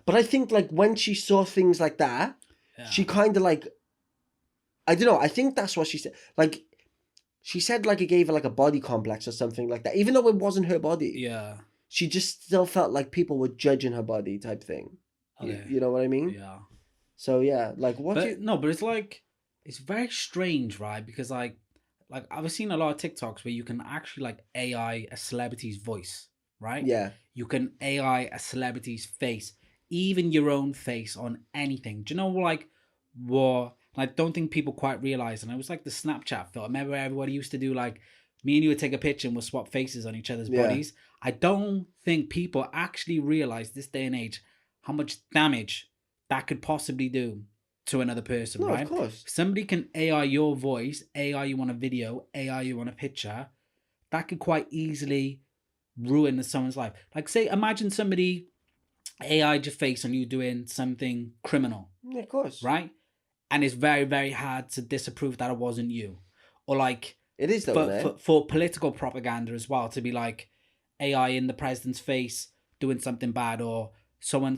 But I think like when she saw things like that, she kind of like, I don't know, I think that's what she said. Like, she said like it gave her like a body complex or something like that, even though it wasn't her body. Yeah. She just still felt like people were judging her body type thing. Okay. You know what I mean? Yeah. So yeah, like what? But it's like, it's very strange, right? Because like I've seen a lot of TikToks where you can actually like AI a celebrity's voice, right? Yeah. You can AI a celebrity's face, even your own face on anything. Do you know like what? I don't think people quite realize, and it was like the Snapchat filter. Remember everybody used to do like, me and you would take a picture and we'll swap faces on each other's bodies. I don't think people actually realize this day and age how much damage that could possibly do to another person, No, right? of course. If somebody can AI your voice, AI you on a video, AI you on a picture, that could quite easily ruin someone's life. Like, say, imagine somebody AI'd your face on you doing something criminal, Yeah, of course. right? And it's very, very hard to disapprove that it wasn't you. Or like, It is though, for political propaganda as well, to be like AI in the president's face doing something bad, or someone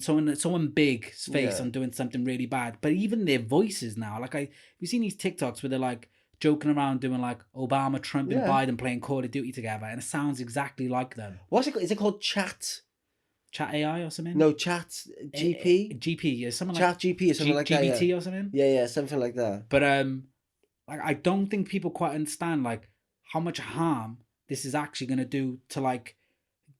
big's face on doing something really bad. But even their voices now, like you've seen these TikToks where they're like joking around doing like Obama, Trump, and Biden playing Call of Duty together, and it sounds exactly like them. What's it called? Is it called Chat AI or something? No, Chat GP. GP, yeah, something Chat like GP or something like that. GBT Yeah. or something. Yeah, something like that. But like I don't think people quite understand like how much harm this is actually gonna do to like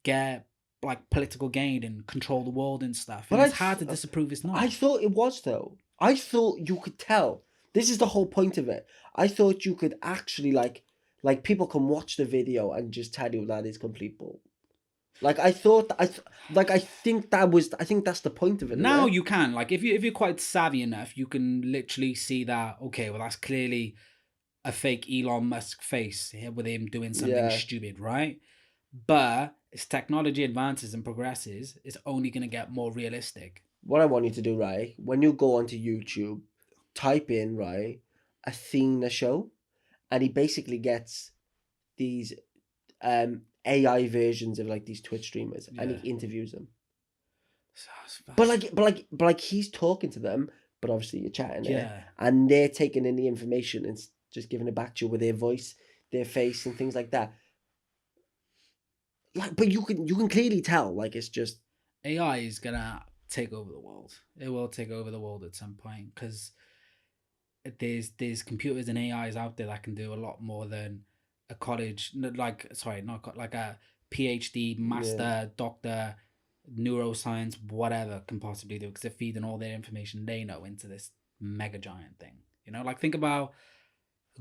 get like political gain and control the world and stuff. And it's hard to disapprove it's not. I thought it was though. I thought you could tell. This is the whole point of it. I thought you could actually like people can watch the video and just tell you that is complete bull. Like I thought, I think that's the point of it. Now you can, like, if you're quite savvy enough, you can literally see that. Okay, well that's clearly a fake Elon Musk face here with him doing something stupid, right? But as technology advances and progresses, it's only going to get more realistic. What I want you to do, right? When you go onto YouTube, type in right Athena show, and he basically gets these AI versions of like these Twitch streamers, and he interviews them. But like he's talking to them, but obviously you're chatting and they're taking in the information and just giving it back to you with their voice, their face, and things like that. Like, but you can clearly tell, like, it's just AI is gonna take over the world. It will take over the world at some point because there's computers and AIs out there that can do a lot more than a college, like a PhD, master, doctor, neuroscience, whatever can possibly do, because they're feeding all their information they know into this mega giant thing. You know, like think about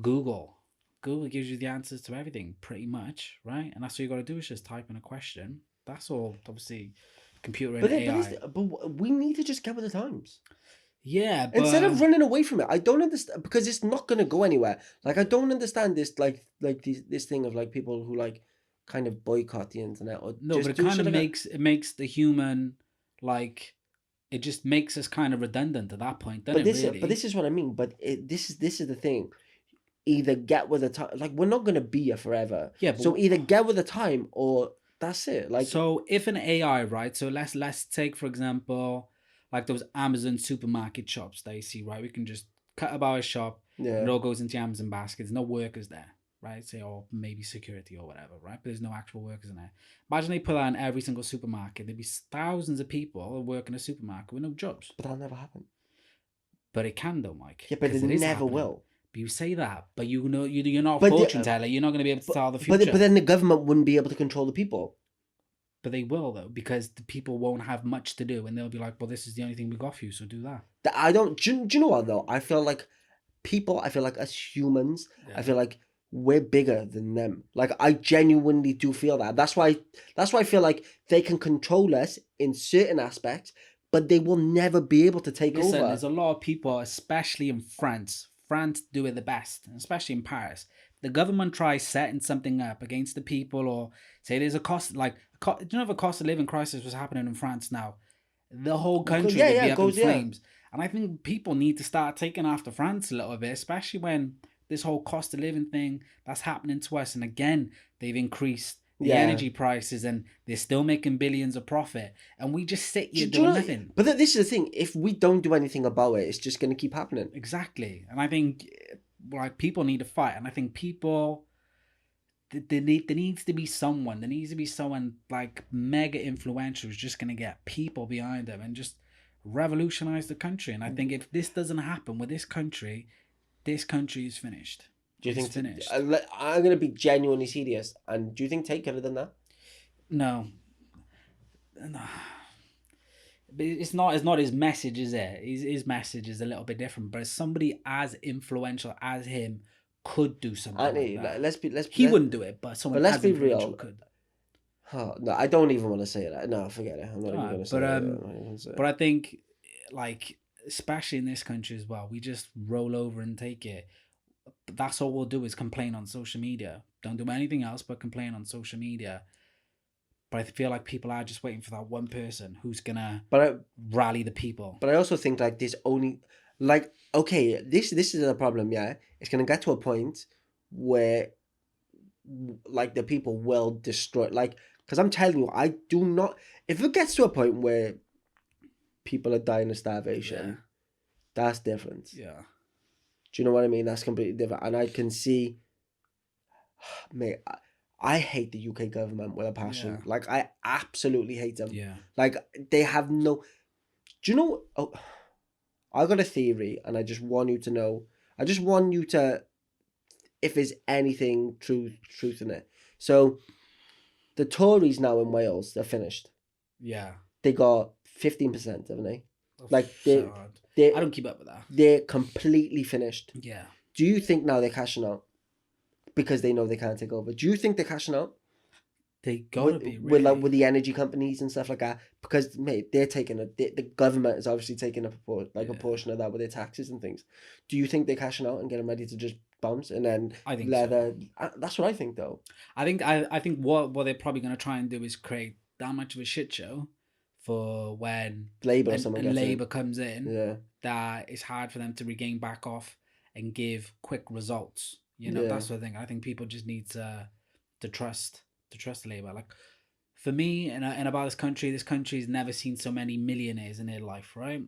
Google. Google gives you the answers to everything pretty much, right? And that's all you got to do is just type in a question. That's all, obviously, computer and AI. But we need to just get with the times. Yeah, but instead of running away from it, I don't understand, because it's not going to go anywhere. Like, I don't understand this, this thing of like people who like kind of boycott the internet or no, but it kind of makes the human, like, it just makes us kind of redundant at that point. But this is what I mean. But this is the thing. Either get with the time, like, we're not going to be here forever. Yeah. So either get with the time or that's it. Like, so if an AI, right? So let's take, for example, like those Amazon supermarket shops that you see, right? We can just cut about a shop. Yeah. It all goes into Amazon baskets. No workers there, right? Say, or maybe security or whatever, right? But there's no actual workers in there. Imagine they put that in every single supermarket. There'd be thousands of people working in a supermarket with no jobs. But that'll never happen. But it can, though, Mike. Yeah, but it never will. But you say that, but you know you're not a fortune teller. You're not going to be able to tell the future. But then the government wouldn't be able to control the people. But they will, though, because the people won't have much to do, and they'll be like, "Well, this is the only thing we got for you, so do that." I don't. Do you know what though? I feel like people. I feel like as humans, I feel like we're bigger than them. Like, I genuinely do feel that. That's why I feel like they can control us in certain aspects, but they will never be able to take over. There's a lot of people, especially in France. France do it the best, especially in Paris. The government tries setting something up against the people, or say there's a cost, do you know if a cost of living crisis was happening in France now? The whole country would be up in flames. And I think people need to start taking after France a little bit, especially when this whole cost of living thing that's happening to us. And again, they've increased the energy prices and they're still making billions of profit. And we just sit here doing nothing. But this is the thing. If we don't do anything about it, it's just going to keep happening. Exactly. And I think like people need to fight. And I think people, there needs to be someone like mega influential who's just going to get people behind them and just revolutionize the country. And I think if this doesn't happen with this country is finished. Do you think finished? I'm going to be genuinely serious. And do you think Tate could have done that? No. But it's not his message, is it? His message is a little bit different. But somebody as influential as him could do something like that. He wouldn't do it, but someone as influential could. Oh, no, I don't even want to say that. No, forget it. I'm not even going to say it. But I think like, especially in this country as well, we just roll over and take it. That's all we'll do is complain on social media. Don't do anything else but complain on social media. But I feel like people are just waiting for that one person who's gonna rally the people. But I also think like this only, like, okay, this is a problem. Yeah, it's gonna get to a point where like the people will destroy, like, because I'm telling you, I do not. If it gets to a point where people are dying of starvation, that's different. Yeah. Do you know what I mean? That's completely different, and I can see, mate. I hate the UK government with a passion. Yeah. Like, I absolutely hate them. Yeah. Like, they have no. Do you know? Oh, I got a theory, and I just want you to know. I just want you to, if there's anything truth in it. So, the Tories now in Wales, they're finished. Yeah. They got 15%, haven't they? Like, I don't keep up with that. They're completely finished. Yeah. Do you think now they're cashing out because they know they can't take over? Do you think they're cashing out? They gotta be really. with the energy companies and stuff like that, because mate, they're taking the government is obviously taking a portion of that with their taxes and things. Do you think they're cashing out and getting ready to just bounce and then I think so. That's what I think though. I think what they're probably gonna try and do is create that much of a shit show for when Labour comes in. Yeah. That it's hard for them to regain back off and give quick results. You know, that's the thing. I think people just need to trust Labour. Like, for me and about this country's never seen so many millionaires in their life, right?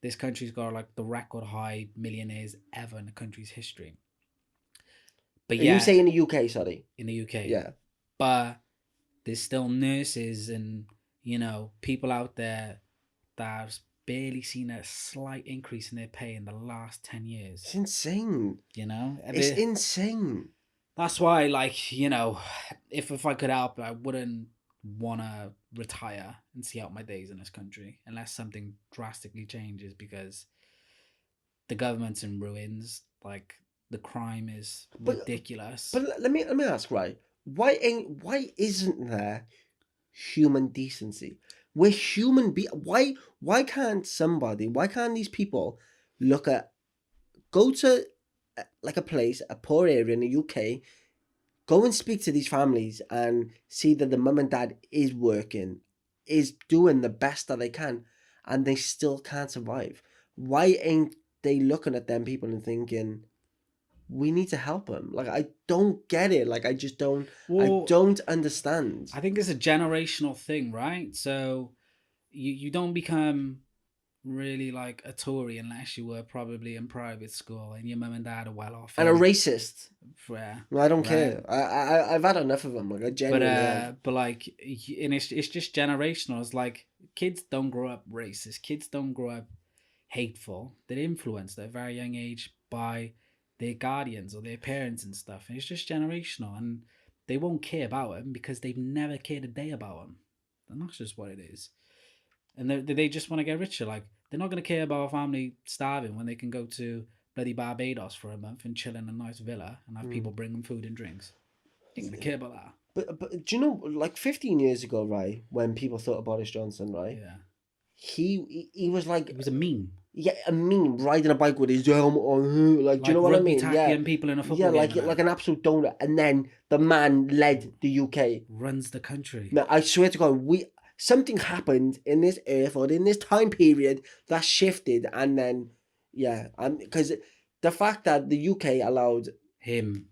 This country's got like the record high millionaires ever in the country's history. But yeah, you say in the UK, sorry. In the UK. Yeah. But there's still nurses and, you know, people out there that have barely seen a slight increase in their pay in the last 10 years. It's insane. You know? It's insane. That's why, like, you know, if I could help, I wouldn't want to retire and see out my days in this country unless something drastically changes, because the government's in ruins. Like, the crime is ridiculous. But let me ask, right? Why isn't there human decency? We're human why can't these people go to like a place, a poor area in the UK, go and speak to these families and see that the mum and dad is working, is doing the best that they can, and they still can't survive? Why ain't they looking at them people and thinking, we need to help them? Like, I don't get it. Like, I just don't. I don't understand. I think it's a generational thing, right? So you don't become really like a Tory unless you were probably in private school and your mum and dad are well off and a racist. Yeah, I don't care. I've had enough of them. Like, I genuinely but like, and it's just generational. It's like, kids don't grow up racist. Kids don't grow up hateful. They're influenced at a very young age by their guardians or their parents and stuff, and it's just generational, and they won't care about them because they've never cared a day about them, and that's just what it is. And they just want to get richer. Like, they're not going to care about a family starving when they can go to bloody Barbados for a month and chill in a nice villa and have people bring them food and drinks. They ain't going to care about that. But do you know, like 15 years ago, right, when people thought of Boris Johnson, right? Yeah. He was like... It was a meme. Yeah, a meme, riding a bike with his helmet on. Like, do you know what I mean? Yeah, people in a football game. Like an absolute donut. And then the man led the UK. Runs the country. Man, I swear to God, something happened in this earth or in this time period that shifted, and then because the fact that the UK allowed him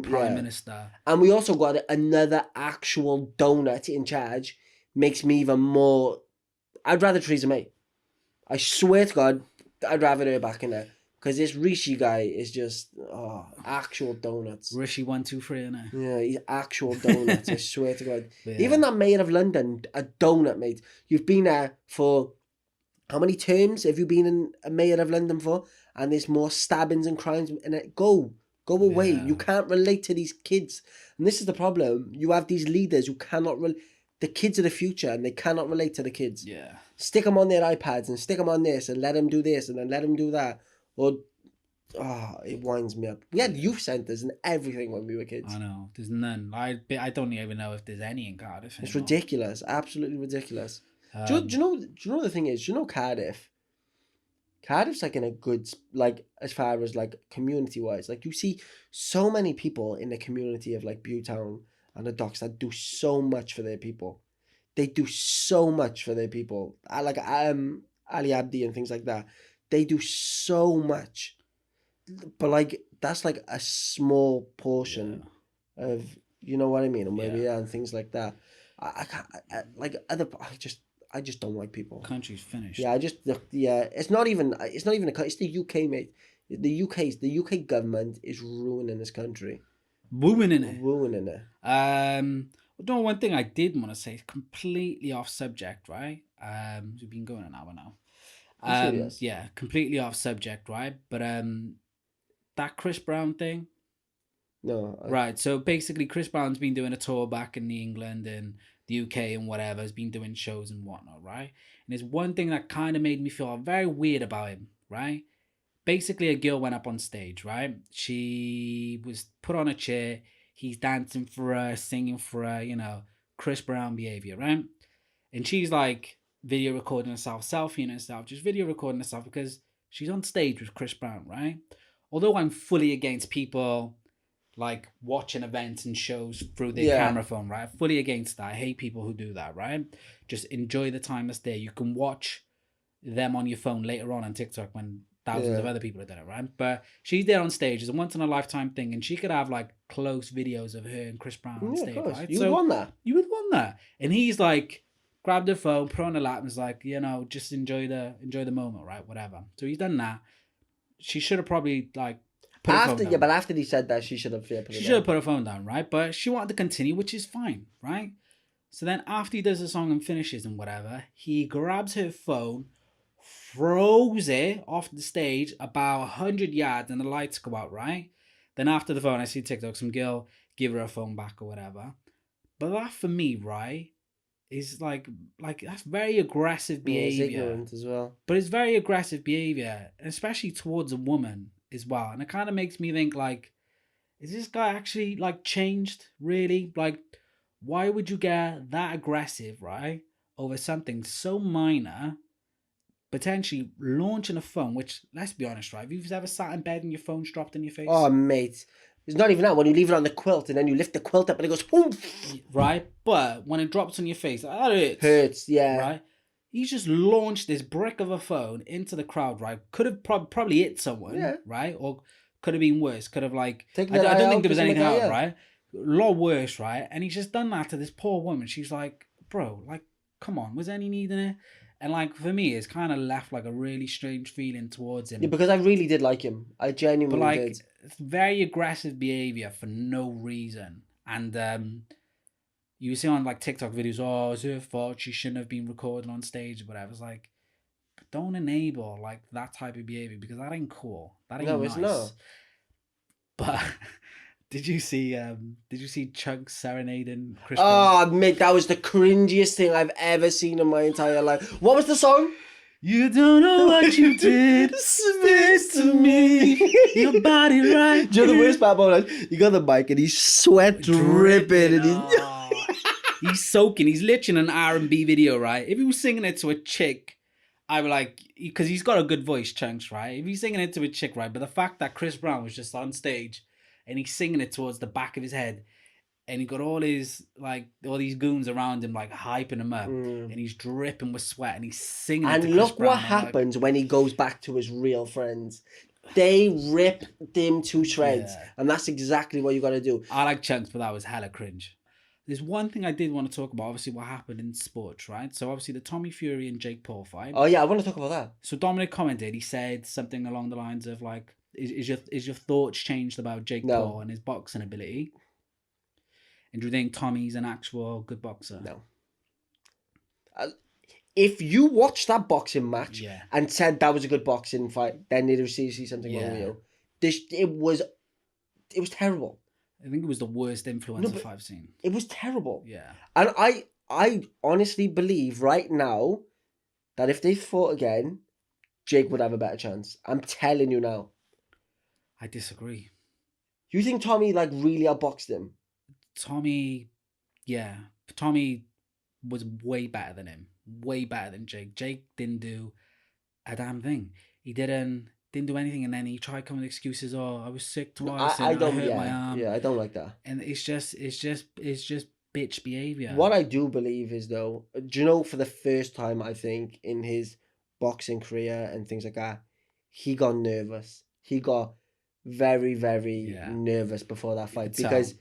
prime minister, and we also got another actual donut in charge, makes me even more. I'd rather Theresa May. I swear to God, I'd rather her back in there. Because this Rishi guy is just, actual donuts. Rishi 1, 2, 3, innit? Yeah, he's actual donuts, I swear to God. Yeah. Even that mayor of London, a donut, mate. You've been there for, how many terms have you been a mayor of London for? And there's more stabbings and crimes in it. Go away. Yeah. You can't relate to these kids. And this is the problem. You have these leaders who cannot the kids are the future, and they cannot relate to the kids. Yeah. Stick them on their iPads and stick them on this and let them do this and then let them do that. Or, it winds me up. We had youth centres and everything when we were kids. I know. There's none. I don't even know if there's any in Cardiff anymore. It's ridiculous. Absolutely ridiculous. Do you know the thing is, do you know Cardiff? Cardiff's like in a good, like, as far as like community wise, like you see so many people in the community of like Buttown and the Docks that do so much for their people. They do so much for their people. I like Ali Abdi and things like that. They do so much, but like that's like a small portion of, you know what I mean, and maybe and things like that. I can't like other. I just don't like people. Country's finished. Yeah, It's not even it's the UK, mate. The UK government is ruining this country. Ruining it. Ruining it. No, one thing I did want to say is completely off subject, right? We've been going an hour now. Yeah, completely off subject, right? But that Chris Brown thing. No. Right. So basically, Chris Brown's been doing a tour back in England and the UK and whatever. Has been doing shows and whatnot, right? And there's one thing that kind of made me feel very weird about him, right? Basically, a girl went up on stage, right? She was put on a chair. He's dancing for her, singing for her, you know, Chris Brown behavior, right? And she's like video recording herself, selfieing herself, just video recording herself because she's on stage with Chris Brown, right? Although I'm fully against people like watching events and shows through their camera phone, right? Fully against that. I hate people who do that, right? Just enjoy the time that's there. You can watch them on your phone later on TikTok when thousands of other people have done it, right? But she's there on stage. It's a once in a lifetime thing, and she could have like close videos of her and Chris Brown on stage, right? You would want that. You would want that. And he's like grabbed her phone, put on her lap, and was like, you know, just enjoy the moment, right? Whatever. So he's done that. She should have probably like put her phone down. But after he said that, she should have put her phone down, right? But she wanted to continue, which is fine, right? So then after he does the song and finishes and whatever, he grabs her phone, throws it off the stage about 100 yards, and the lights go out, right? Then after the phone, I see TikTok, some girl give her phone back or whatever. But that for me, right, is like that's very aggressive behavior. It's ignorant as well. But it's very aggressive behavior, especially towards a woman as well. And it kind of makes me think, like, is this guy actually like changed, really? Like, why would you get that aggressive, right, over something so minor, potentially launching a phone, which, let's be honest, right, have you ever sat in bed and your phone's dropped in your face? Oh, mate. It's not even that. When you leave it on the quilt and then you lift the quilt up and it goes, boom. Right? But when it drops on your face, that hurts. Hurts, yeah. Right? He's just launched this brick of a phone into the crowd, right? Could have probably hit someone, right? Or could have been worse. Could have, like, I don't think there was anything out, right? A lot worse, right? And he's just done that to this poor woman. She's like, bro, like, come on, was there any need in it? And, like, for me, it's kind of left, like, a really strange feeling towards him. Yeah, because I really did like him. I genuinely did. It's very aggressive behavior for no reason. And you see on, like, TikTok videos, oh, it's her fault, she shouldn't have been recording on stage or whatever. It's like, don't enable, like, that type of behavior because that ain't cool. That ain't nice. It's not. But... Did you see CHUNKZ serenading Chris Brown? Oh, mate, that was the cringiest thing I've ever seen in my entire life. What was the song? You don't know what you did this to me. Your body right. Do you know the worst part about it? You got the mic and he's sweat dripping and he's soaking. He's literally in an R&B video, right? If he was singing it to a chick, I would like, because he's got a good voice, CHUNKZ, right? If he's singing it to a chick, right? But the fact that Chris Brown was just on stage and he's singing it towards the back of his head, and he got all these goons around him, like hyping him up, and he's dripping with sweat, and he's singing. And it to Chris look Brown, what happens when he goes back to his real friends. They rip him to shreds, and that's exactly what you got to do. I like CHUNKZ, but that was hella cringe. There's one thing I did want to talk about, obviously, what happened in sports, right? So obviously the Tommy Fury and Jake Paul fight. Oh yeah, I want to talk about that. So Dominic commented. He said something along the lines of like, Is your thoughts changed about Jake Paul and his boxing ability? And do you think Tommy's an actual good boxer? No. If you watched that boxing match and said that was a good boxing fight, then there'd seriously something wrong with you. It was terrible. I think it was the worst influence I've seen. It was terrible. Yeah. And I honestly believe right now that if they fought again, Jake would have a better chance. I'm telling you now. I disagree. You think Tommy like really outboxed him? Tommy was way better than him. Way better than Jake. Jake didn't do a damn thing. he didn't do anything, and then he tried coming with excuses. Oh, I was sick No, twice, I and I don't. hurt my Yeah, arm. yeah, I don't like that. And it's just bitch behavior. What I do believe is though, do you know, for the first time, I think in his boxing career and things like that, he got nervous. He got very, very nervous before that fight because.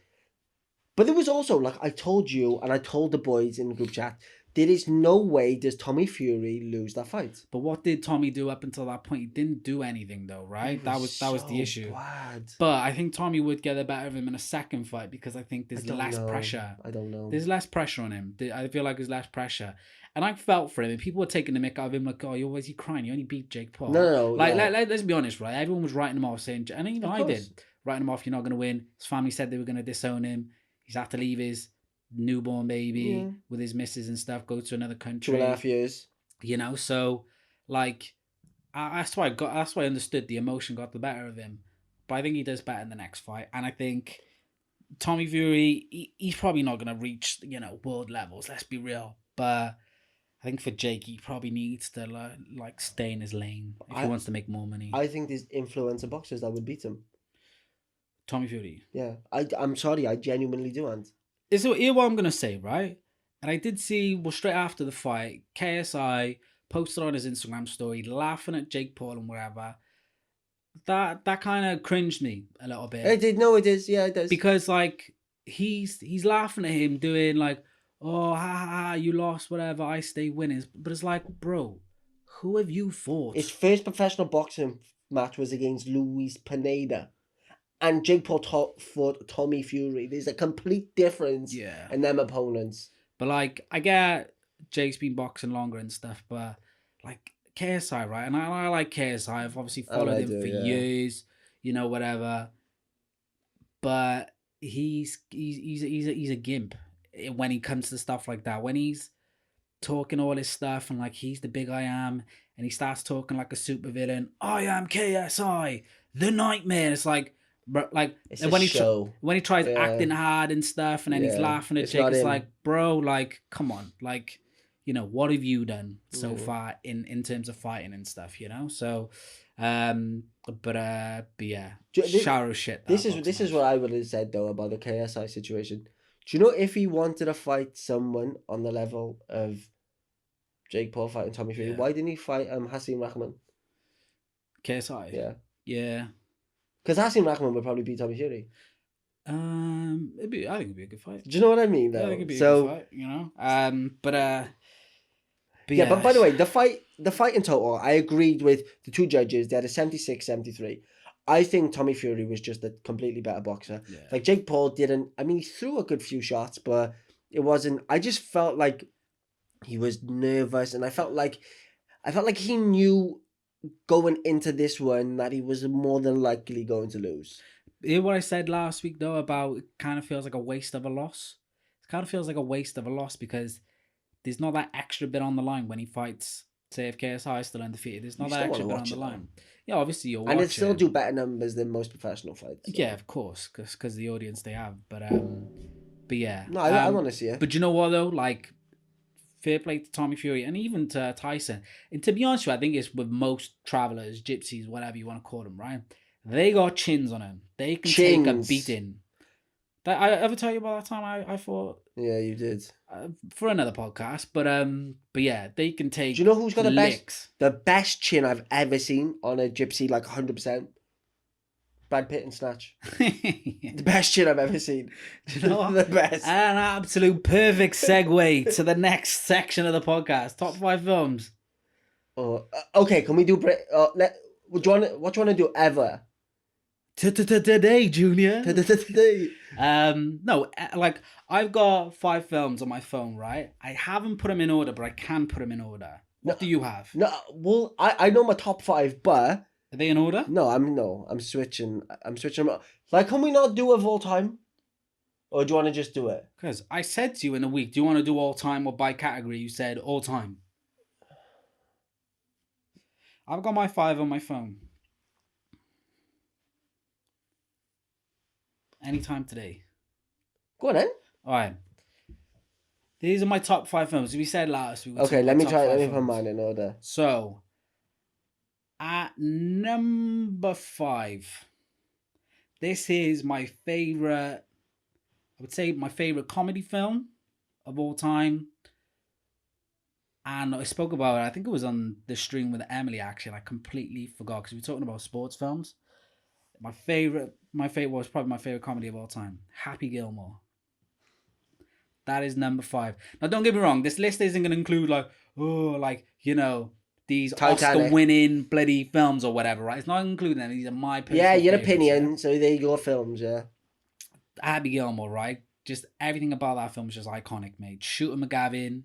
But there was also, like I told you, and I told the boys in the group chat, there is no way does Tommy Fury lose that fight. But what did Tommy do up until that point? He didn't do anything though, right? That was the issue. Bad. But I think Tommy would get the better of him in a second fight because I think there's less pressure. I don't know. There's less pressure on him. I feel like there's less pressure. And I felt for him. And people were taking the mick out of him like, oh, you're always crying. You only beat Jake Paul. No. Let's be honest, right? Everyone was writing him off saying, and even I did, writing him off, you're not going to win. His family said they were going to disown him. He's had to leave his newborn baby with his missus and stuff, go to another country. 2.5 years. You know, so like that's why I understood the emotion got the better of him. But I think he does better in the next fight. And I think Tommy Fury, he's probably not gonna reach, world levels, let's be real. But I think for Jake, he probably needs to like stay in his lane if he wants to make more money. I think there's influencer boxers that would beat him. Tommy Fury. Yeah. I'm sorry, I genuinely do, Ant. So here's what I'm going to say, right? And I did see, straight after the fight, KSI posted on his Instagram story laughing at Jake Paul and whatever. That kind of cringed me a little bit. It did. No, it is. Yeah, it does. Because, like, he's laughing at him doing, like, oh, ha, you lost, whatever, I stay winning. But it's like, bro, who have you fought? His first professional boxing match was against Luis Pineda. And Jake Paul fought Tommy Fury. There's a complete difference in them opponents. But, like, I get Jake's been boxing longer and stuff, but, like, KSI, right? And I like KSI. I've obviously followed him for years, whatever. But he's a gimp when he comes to stuff like that. When he's talking all this stuff and, like, he's the big I am, and he starts talking like a supervillain. I am KSI, the Nightmare. It's like... But like when he tries acting hard and stuff, and then he's laughing at Jake, it's like, bro, like, come on, like, what have you done so far in terms of fighting and stuff, So, but yeah, shallow shit. This is what I would have said though about the KSI situation. Do you know if he wanted to fight someone on the level of Jake Paul fighting Tommy Fury, why didn't he fight Hasim Rahman? KSI. Yeah. Because Hasim Rahman would probably beat Tommy Fury. I think it'd be a good fight. Do you know what I mean? Though? Yeah, I think it'd be a good fight. But yeah. But by the way, the fight in total, I agreed with the two judges. They had a 76-73. I think Tommy Fury was just a completely better boxer. Yeah. Like Jake Paul didn't. I mean, he threw a good few shots, but it wasn't. I just felt like he was nervous, and I felt like he knew going into this one that he was more than likely going to lose. Hear what I said last week though about it kind of feels like a waste of a loss. It kind of feels like a waste of a loss because there's not that extra bit on the line when he fights. Say if KSI is still undefeated, there's not that extra bit on the line. Yeah, obviously you'll watch it. And it still do better numbers than most professional fights. So. Yeah, of course, because the audience they have. But yeah. No, I want to see it. But you know what though, like. Fair play to Tommy Fury and even to Tyson. And to be honest with you, I think it's with most travelers, gypsies, whatever you want to call them, right? They got chins on them. They can take a beating. I ever tell you about that time I fought? Yeah, you did. For another podcast. But yeah, they can take. Do you know who's got the best chin I've ever seen on a gypsy, like 100%? Brad Pitt and Snatch. The best shit I've ever seen. Do you know what? The best. An absolute perfect segue to the next section of the podcast. Top 5 films. Oh, okay, can we do... what do you want to do ever? Today, Junior. Today. No, like, I've got 5 films on my phone, right? I haven't put them in order, but I can put them in order. What do you have? No, well, I know my top 5, but... Are they in order? No, I'm switching. Like, can we not do of all time? Or do you want to just do it? Because I said to you in a week, do you want to do all time or by category? You said all time. I've got my 5 on my phone. Anytime today. Go on then. All right. These are my top 5 films. We said last week. Okay, let me put mine in order. So, At number 5, this is my favorite. I would say my favorite comedy film of all time. And I spoke about it. I think it was on the stream with Emily. Actually, I completely forgot because we were talking about sports films. My favorite was probably my favorite comedy of all time. Happy Gilmore. That is number 5. Now, don't get me wrong. This list isn't going to include these Titanic. Oscar-winning bloody films or whatever, right? It's not including them. These are my personal Yeah, your favorites, opinion. yeah? So they're your films, yeah. Happy Gilmore, right? Just everything about that film is just iconic, mate. Shooter McGavin,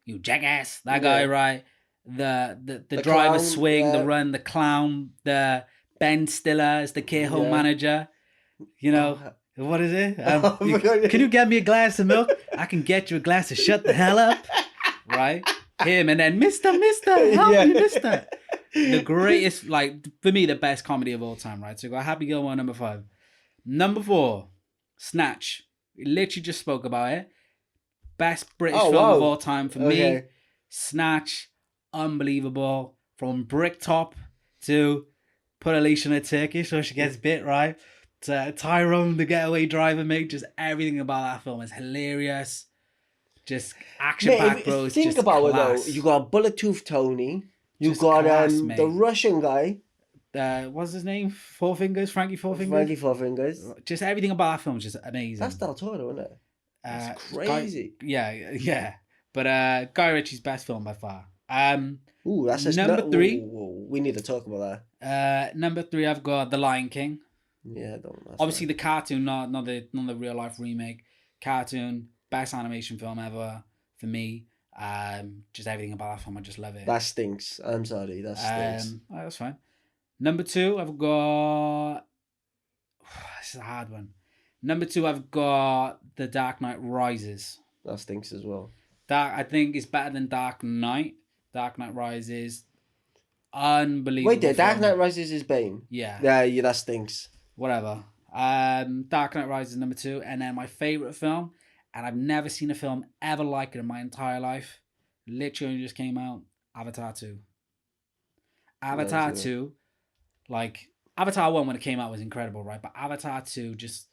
you jackass, that guy, right? The driver clown, swing, the run, the clown, the Ben Stiller as the care home manager. You know, what is it? Can you get me a glass of milk? I can get you a glass of shut the hell up, right? Him, and then Mister, help me, Mister. The greatest, for me, the best comedy of all time, right? So we got Happy Gilmore, number 5. Number 4, Snatch. We literally just spoke about it. Best British film of all time for me. Snatch, unbelievable. From Bricktop to put Alicia in a turkey so she gets bit, right? To Tyrone, the getaway driver, mate. Just everything about that film is hilarious. Just action-packed, bro. Think about it, though. You got Bullet Tooth Tony. You got the Russian guy. What's his name? Frankie Four Fingers. Frankie Four Fingers. Just everything about that film is just amazing. That's Del Toro, isn't it? That's crazy. Yeah. But Guy Ritchie's best film by far. That's just number 3. We need to talk about that. Number 3, I've got The Lion King. Yeah, obviously the cartoon, not the real life remake. Cartoon, best animation film ever for me. Just everything about that film, I just love it. That stinks. I'm sorry, that stinks. That's fine. Number 2, I've got. This is a hard one. Number 2, I've got The Dark Knight Rises. That stinks as well. I think it's better than Dark Knight. Dark Knight Rises, unbelievable. Wait, the Dark Knight Rises is Bane. Yeah, that stinks. Whatever. Dark Knight Rises number 2, and then my favorite film, and I've never seen a film ever like it in my entire life. Literally just came out. Avatar 2. Avatar 2, Avatar 1 when it came out was incredible, right? But Avatar 2, just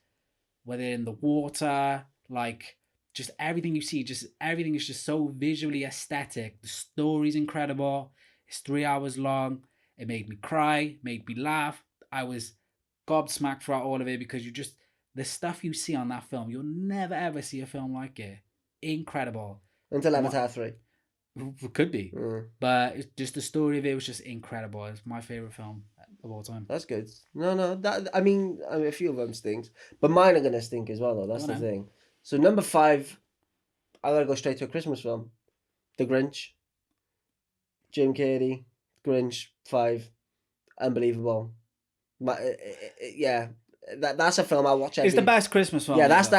whether in the water, just everything you see, just everything is just so visually aesthetic. The story's incredible. It's 3 hours long. It made me cry, made me laugh. I was gobsmacked throughout all of it because the stuff you see on that film, you'll never ever see a film like it. Incredible. Until Avatar 3. Could be. But it's just the story of it was just incredible. It's my favorite film of all time. That's good. No, I mean, a few of them stinks. But mine are going to stink as well, though. That's the thing. So number 5, I gotta go straight to a Christmas film. The Grinch. Jim Carrey. Grinch. 5. Unbelievable. That's a film I watch every. It's the best Christmas film. Yeah, this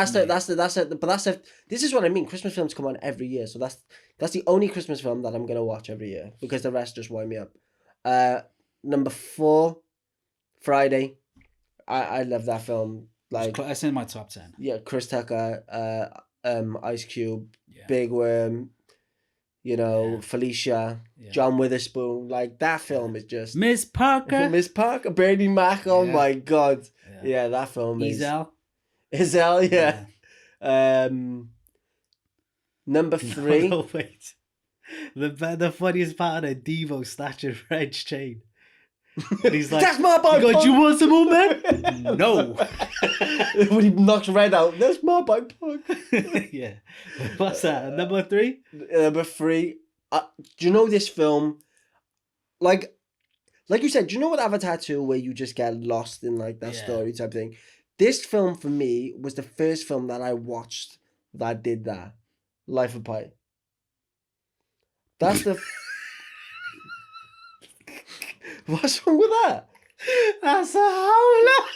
is what I mean. Christmas films come on every year, so that's the only Christmas film that I'm gonna watch every year because the rest just wind me up. Number 4, Friday. I love that film. That's in my top 10. Yeah, Chris Tucker, Ice Cube, Big Worm, Felicia, John Witherspoon. That film is just Miss Parker, Bernie Mac. Oh my God, yeah, that film is Isel, yeah. Number 3. Oh, wait, the funniest part of the Devo snatching French chain. And he's like, that's my bike. God, you want some more, man? No. When he knocks Red out, that's my bike. Yeah. What's that? Number 3? Number 3. Do you know this film? Like you said, do you know what Avatar 2 where you just get lost in that story type thing? This film for me was the first film that I watched that did that. Life of Pi. That's the. What's wrong with that? That's a howler.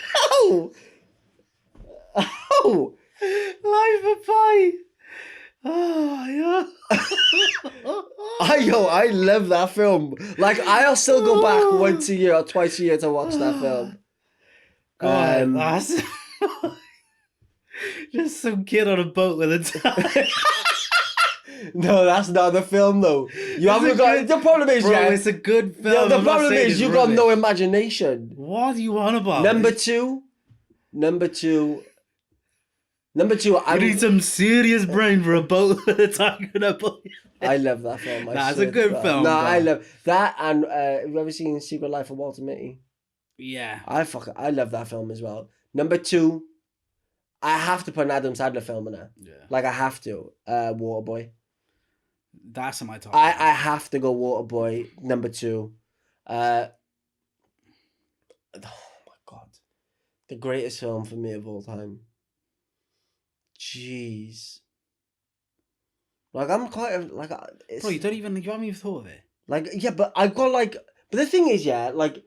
Oh! Life of Pi. Oh, yeah. I love that film. I'll still go back once a year or twice a year to watch that film. God, that's just some kid on a boat with a tie. No, that's not the film though. You haven't got. The problem is, bro, it's a good film. The problem is you got no imagination. What are you on about? Number two. You need some serious brain for a boat attacking a boat. I love that film. That's a good film. No, I love that. And have you ever seen Secret Life of Walter Mitty? Yeah. I love that film as well. Number two, I have to put an Adam Sandler film in there. Yeah. Like I have to. Waterboy. That's in my top. I have to go Waterboy. Number two. Oh my God. The greatest film for me of all time. Jeez. Like I'm quite like. Bro, you haven't even thought of it. Like yeah, but I've got like. But the thing is, yeah, like.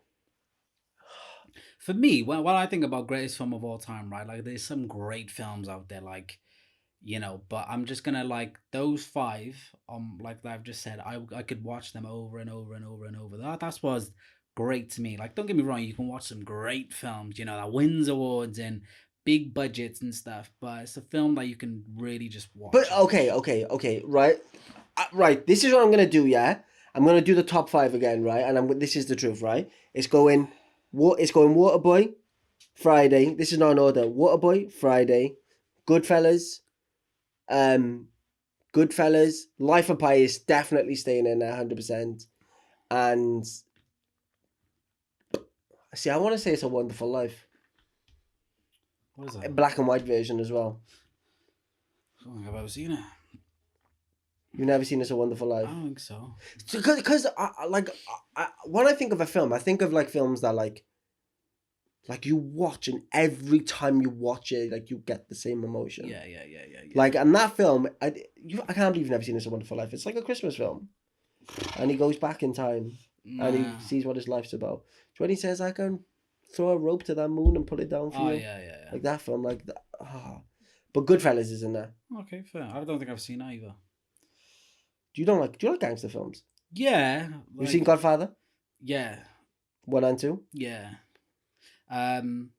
For me, when I think about greatest film of all time, right? Like there's some great films out there, like, you know. But I'm just gonna like those five. Like I've just said, I could watch them over and over and over and over. That's what's great to me. Like, don't get me wrong, you can watch some great films, you know, that wins awards and big budgets and stuff, but it's a film that you can really just watch. But okay, right. This is what I'm gonna do. Yeah, I'm gonna do the top five again, right? And this is the truth, right? It's going Waterboy, Friday. This is not an order. Waterboy, Friday, Goodfellas, Life of Pi is definitely staying in there, 100%. And see, I want to say It's a Wonderful Life. What is that? Black and white version as well. I don't think I've ever seen it. You've never seen It's a Wonderful Life? I don't think so. Because when I think of a film, I think of like films that like you watch, and every time you watch it, like you get the same emotion. Yeah. Like, and that film, I can't believe you've never seen It's a Wonderful Life. It's like a Christmas film, and he goes back in time and he sees what his life's about. So when he says, "I can throw a rope to that moon and pull it down for you," yeah. Like that film, like that. Oh. But Goodfellas is in there. Okay, fair. I don't think I've seen either. Do you like gangster films? Yeah. Like, You've seen Godfather? Yeah. 1 and 2? Yeah. Do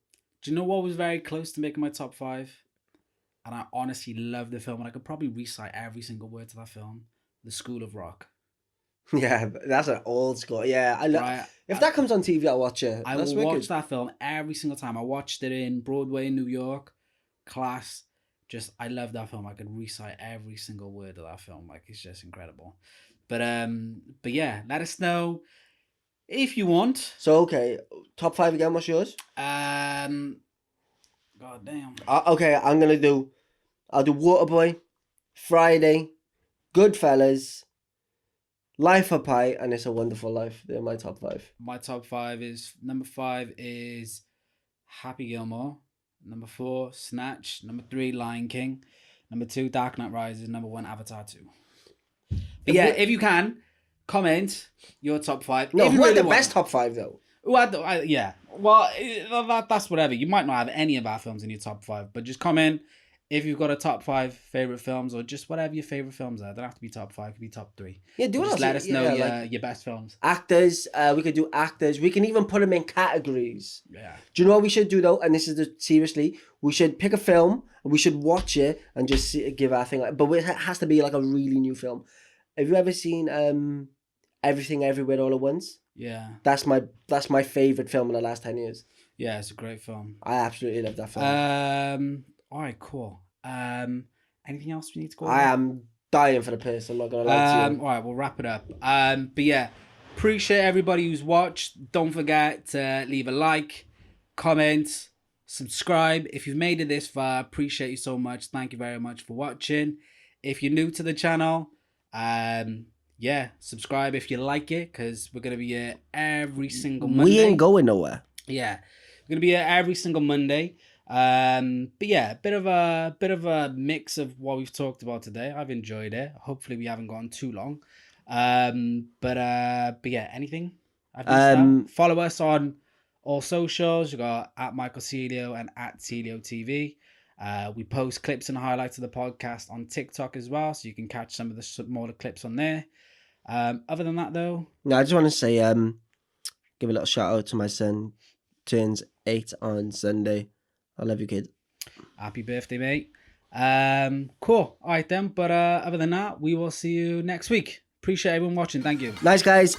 you know what was very close to making my top five? And I honestly love the film, and I could probably recite every single word to that film. The School of Rock. Yeah, that's an old school. Yeah, if that comes on TV, I'll watch it. I will watch that film every single time. I watched it in Broadway in New York, class. I love that film. I could recite every single word of that film. Like, it's just incredible. But yeah, let us know if you want. So okay, top five again. What's yours? God damn. Okay, I'll do Waterboy, Friday, Goodfellas, Life of Pi, and It's a Wonderful Life. They're my top five. My top five is, number 5 is Happy Gilmore. Number 4, Snatch. Number 3, Lion King. Number 2, Dark Knight Rises. Number 1, Avatar 2. But yeah, if you can, comment your top 5. No, who had the best top 5 though? Yeah. Well, that's whatever. You might not have any of our films in your top 5, but just comment if you've got a top 5 favorite films, or just whatever your favorite films are. They don't have to be top 5, it could be top 3. Yeah, just let us know your best films. Actors, we could do actors. We can even put them in categories. Yeah. Do you know what we should do though? And this is seriously, we should pick a film and we should watch it and just give our thing. But it has to be like a really new film. Have you ever seen Everything Everywhere All at Once? Yeah. That's my favorite film in the last 10 years. Yeah, it's a great film. I absolutely love that film. All right, cool. Anything else we need to go over? I am dying for the piss. I'm not gonna lie to you. All right, we'll wrap it up. But yeah, appreciate everybody who's watched. Don't forget to leave a like, comment, subscribe. If you've made it this far, appreciate you so much. Thank you very much for watching. If you're new to the channel, yeah, subscribe if you like it, because we're gonna be here every single Monday. We ain't going nowhere. Yeah, we're gonna be here every single Monday. But yeah, bit of a mix of what we've talked about today. I've enjoyed it. Hopefully we haven't gone too long. But yeah, anything I've missed out? Follow us on all socials. You got at Michael Celio and at SelioTV. We post clips and highlights of the podcast on TikTok as well, so you can catch some of the smaller clips on there. Other than that though, no, I just want to say give a little shout out to my son. Turns 8 on Sunday. I love you, kid. Happy birthday, mate. Cool. All right then. But other than that, we will see you next week. Appreciate everyone watching. Thank you. Nice, guys.